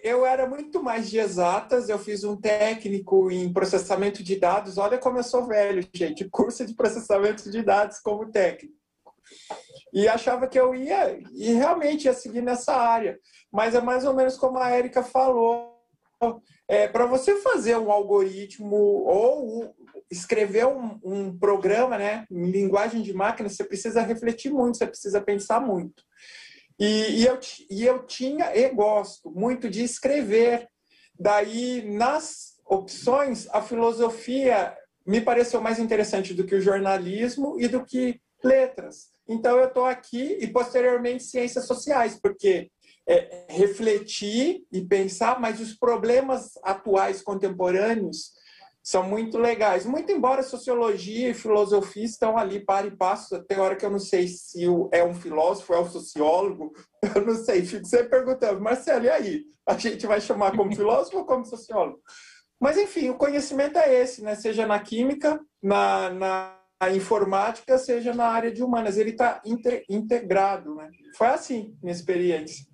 Eu era muito mais de exatas, eu fiz um técnico em processamento de dados. Olha como eu sou velho, gente, curso de processamento de dados como técnico. E achava que eu realmente ia seguir nessa área. Mas é mais ou menos como a Érica falou. Para você fazer um algoritmo ou escrever um programa, né, em linguagem de máquina, você precisa refletir muito, você precisa pensar muito. E eu tinha e gosto muito de escrever. Daí, nas opções, a filosofia me pareceu mais interessante do que o jornalismo e do que letras. Então, eu estou aqui e, posteriormente, ciências sociais, porque refletir e pensar, mas os problemas atuais, contemporâneos, são muito legais. Muito embora sociologia e filosofia estão ali para e passo, tem hora que eu não sei se é um filósofo, é um sociólogo, eu não sei, fico sempre perguntando, Marcelo, e aí? A gente vai chamar como filósofo ou como sociólogo? Mas, enfim, o conhecimento é esse, né? Seja na química, na informática, seja na área de humanas. Ele está integrado, né? Foi assim, minha experiência.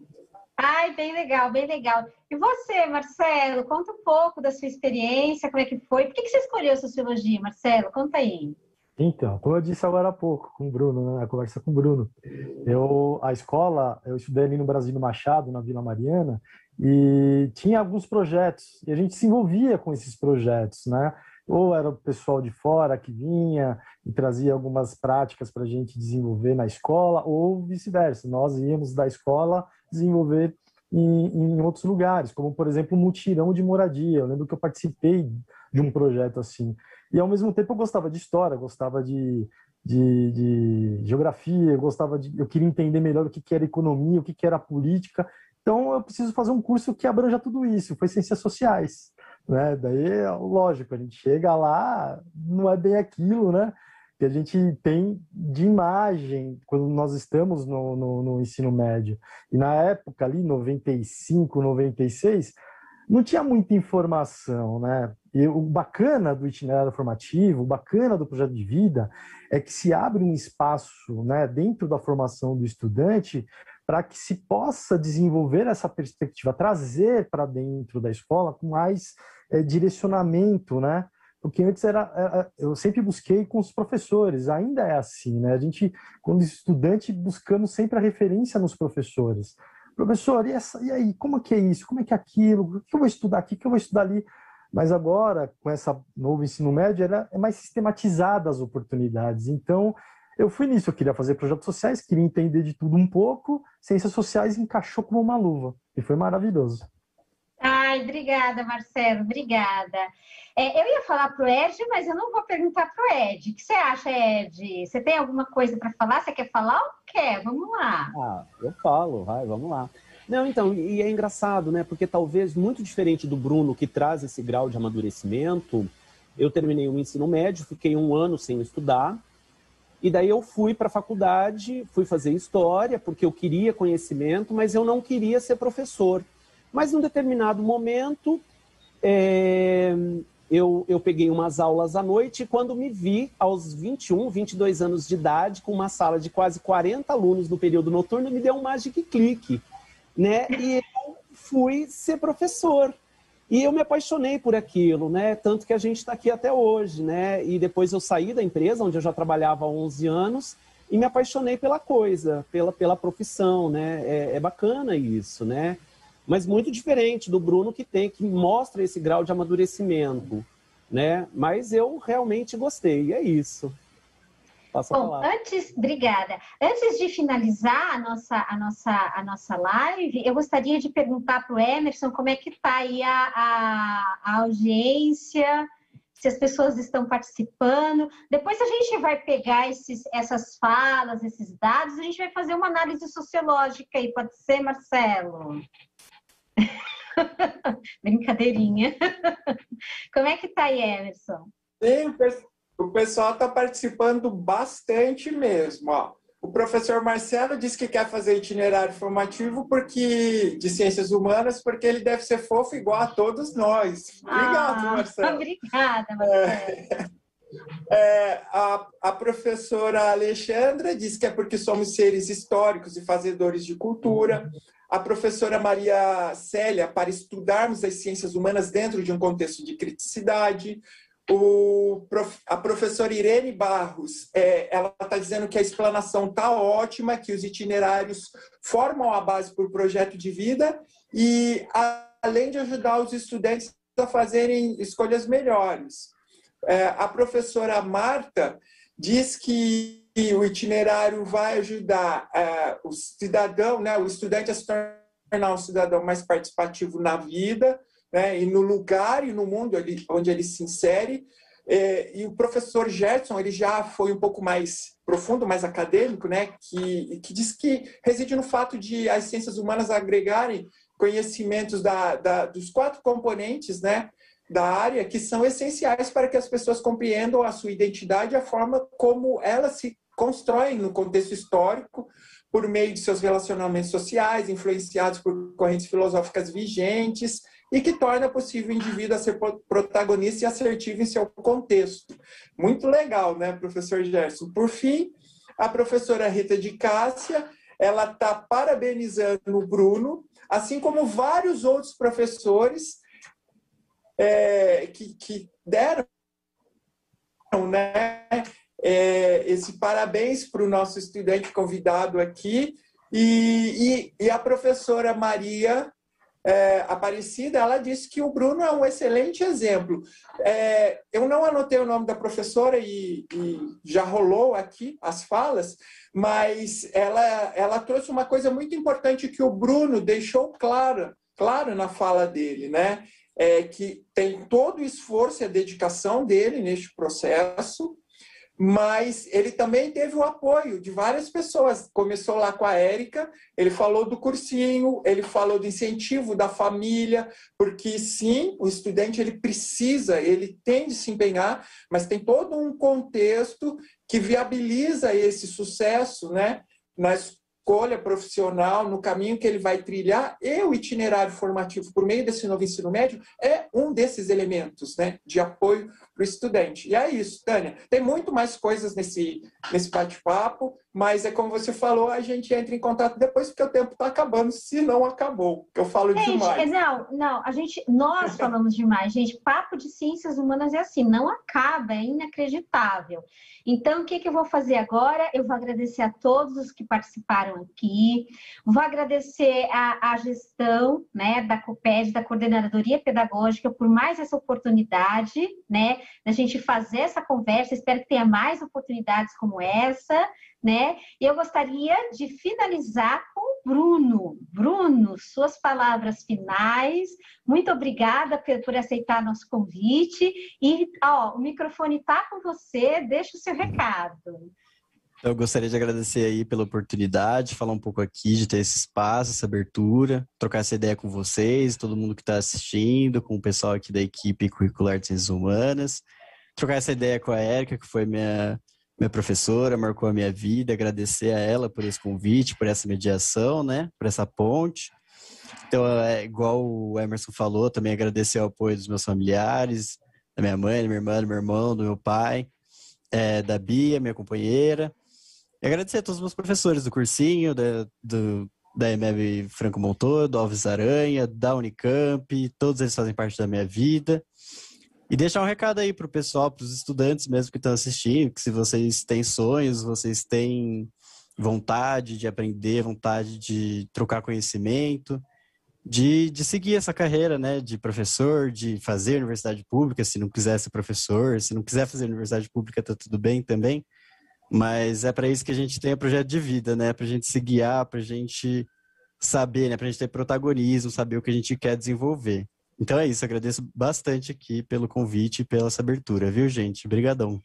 Ai, bem legal, bem legal. E você, Marcelo, conta um pouco da sua experiência, como é que foi? Por que você escolheu sociologia, Marcelo? Conta aí. Então, como eu disse agora há pouco com o Bruno, né, a conversa com o Bruno, a escola, eu estudei ali no Brasílio Machado, na Vila Mariana, e tinha alguns projetos, e a gente se envolvia com esses projetos, né? Ou era o pessoal de fora que vinha e trazia algumas práticas para a gente desenvolver na escola, ou vice-versa, nós íamos da escola desenvolver em outros lugares, como, por exemplo, um mutirão de moradia. Eu lembro que eu participei de um projeto assim. E, ao mesmo tempo, eu gostava de história, gostava de geografia, eu queria entender melhor o que era economia, o que era política. Então, eu preciso fazer um curso que abranja tudo isso. Foi Ciências Sociais. né? Daí, lógico, a gente chega lá, não é bem aquilo, né? Que a gente tem de imagem quando nós estamos no ensino médio. E na época ali, 95, 96, não tinha muita informação, né? E o bacana do itinerário formativo, o bacana do projeto de vida, é que se abre um espaço, né, dentro da formação do estudante para que se possa desenvolver essa perspectiva, trazer para dentro da escola com mais direcionamento, né? Porque antes eu sempre busquei com os professores, ainda é assim, né? A gente, quando estudante, buscamos sempre a referência nos professores. Professor, e aí, como que é isso? Como é que é aquilo? O que eu vou estudar aqui? O que eu vou estudar ali? Mas agora, com essa novo ensino médio, é mais sistematizada as oportunidades. Então, eu fui nisso. Eu queria fazer projetos sociais, queria entender de tudo um pouco. Ciências sociais encaixou como uma luva. E foi maravilhoso. Ai, obrigada, Marcelo, obrigada. Eu ia falar para o Ed, mas eu não vou perguntar para o Ed. O que você acha, Ed? Você tem alguma coisa para falar? Você quer falar ou quer? Vamos lá. Eu falo, vamos lá. Não, então, e é engraçado, né? Porque talvez muito diferente do Bruno, que traz esse grau de amadurecimento, eu terminei o ensino médio, fiquei 1 ano sem estudar, e daí eu fui para a faculdade, fui fazer história, porque eu queria conhecimento, mas eu não queria ser professor. Mas, em um determinado momento, eu peguei umas aulas à noite e quando me vi, aos 21, 22 anos de idade, com uma sala de quase 40 alunos no período noturno, me deu um magic click, né? E eu fui ser professor. E eu me apaixonei por aquilo, né? Tanto que a gente está aqui até hoje, né? E depois eu saí da empresa, onde eu já trabalhava há 11 anos, e me apaixonei pela coisa, pela profissão, né? É bacana isso, né? Mas muito diferente do Bruno, que mostra esse grau de amadurecimento, né? Mas eu realmente gostei, é isso. Passa a palavra. Obrigada. Antes de finalizar a nossa live, eu gostaria de perguntar para o Emerson como é que está aí a audiência, se as pessoas estão participando. Depois a gente vai pegar essas falas, esses dados, a gente vai fazer uma análise sociológica aí, pode ser, Marcelo? Brincadeirinha. Como é que tá aí, Emerson? Sim, o pessoal está participando bastante mesmo. Ó. O professor Marcelo disse que quer fazer itinerário formativo de ciências humanas, porque ele deve ser fofo igual a todos nós. Obrigado, Marcelo. Obrigada, Marcelo. A professora Alexandra disse que é porque somos seres históricos e fazedores de cultura. A professora Maria Célia, para estudarmos as ciências humanas dentro de um contexto de criticidade. A professora Irene Barros, ela está dizendo que a explanação está ótima, que os itinerários formam a base para o projeto de vida e, além de ajudar os estudantes a fazerem escolhas melhores. A professora Marta diz que o itinerário vai ajudar o cidadão, né, o estudante a se tornar um cidadão mais participativo na vida, né, e no lugar e no mundo onde ele se insere. E o professor Gerson, ele já foi um pouco mais profundo, mais acadêmico, né, que diz que reside no fato de as ciências humanas agregarem conhecimentos dos 4 componentes, né, da área, que são essenciais para que as pessoas compreendam a sua identidade e a forma como ela se constrói no contexto histórico, por meio de seus relacionamentos sociais, influenciados por correntes filosóficas vigentes, e que torna possível o indivíduo a ser protagonista e assertivo em seu contexto. Muito legal, né, professor Gerson? Por fim, a professora Rita de Cássia, ela está parabenizando o Bruno, assim como vários outros professores que deram, né, esse parabéns para o nosso estudante convidado aqui. E a professora Maria Aparecida, ela disse que o Bruno é um excelente exemplo. Eu não anotei o nome da professora e já rolou aqui as falas, mas ela trouxe uma coisa muito importante que o Bruno deixou claro na fala dele, né? Que tem todo o esforço e a dedicação dele neste processo, mas ele também teve o apoio de várias pessoas. Começou lá com a Érica, ele falou do cursinho, ele falou do incentivo da família, porque sim, o estudante ele precisa, ele tem de se empenhar, mas tem todo um contexto que viabiliza esse sucesso, né, na escolha profissional, no caminho que ele vai trilhar, e o itinerário formativo por meio desse novo ensino médio é um desses elementos, né, de apoio para o estudante. E é isso, Tânia. Tem muito mais coisas nesse bate-papo, mas é como você falou, a gente entra em contato depois, porque o tempo está acabando, se não acabou, porque eu falo demais. Nós falamos demais, gente. Papo de ciências humanas é assim, não acaba, é inacreditável. Então, o que eu vou fazer agora? Eu vou agradecer a todos os que participaram aqui, vou agradecer a gestão, né, da COPED, da Coordenadoria Pedagógica, por mais essa oportunidade, né, da gente fazer essa conversa. Espero que tenha mais oportunidades como essa, né? E eu gostaria de finalizar com o Bruno. Bruno, suas palavras finais. Muito obrigada por aceitar nosso convite. E o microfone está com você, deixa o seu recado. Eu gostaria de agradecer aí pela oportunidade, falar um pouco aqui, de ter esse espaço, essa abertura, trocar essa ideia com vocês, todo mundo que está assistindo, com o pessoal aqui da equipe curricular de Ciências Humanas, trocar essa ideia com a Érica, que foi minha professora, marcou a minha vida, agradecer a ela por esse convite, por essa mediação, né, por essa ponte. Então, igual o Emerson falou, também agradecer o apoio dos meus familiares, da minha mãe, da minha irmã, do meu irmão, do meu pai, da Bia, minha companheira. E agradecer a todos os meus professores do cursinho, da EMEB Franco Montoro, do Alves Aranha, da Unicamp, todos eles fazem parte da minha vida. E deixar um recado aí para o pessoal, para os estudantes mesmo que estão assistindo, que se vocês têm sonhos, vocês têm vontade de aprender, vontade de trocar conhecimento, de seguir essa carreira, né, de professor, de fazer universidade pública, se não quiser ser professor, se não quiser fazer universidade pública, tá tudo bem também, mas é para isso que a gente tem o projeto de vida, né, para a gente se guiar, para a gente saber, né, para a gente ter protagonismo, saber o que a gente quer desenvolver. Então é isso, agradeço bastante aqui pelo convite e pela essa abertura, viu, gente? Obrigadão.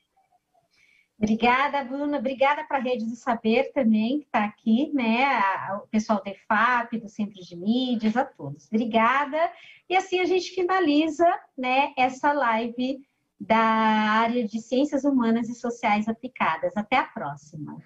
Obrigada, Bruna. Obrigada para a Rede do Saber também, que está aqui, né? O pessoal da EFAP, do Centro de Mídias, a todos. Obrigada. E assim a gente finaliza, né, essa live da área de Ciências Humanas e Sociais Aplicadas. Até a próxima.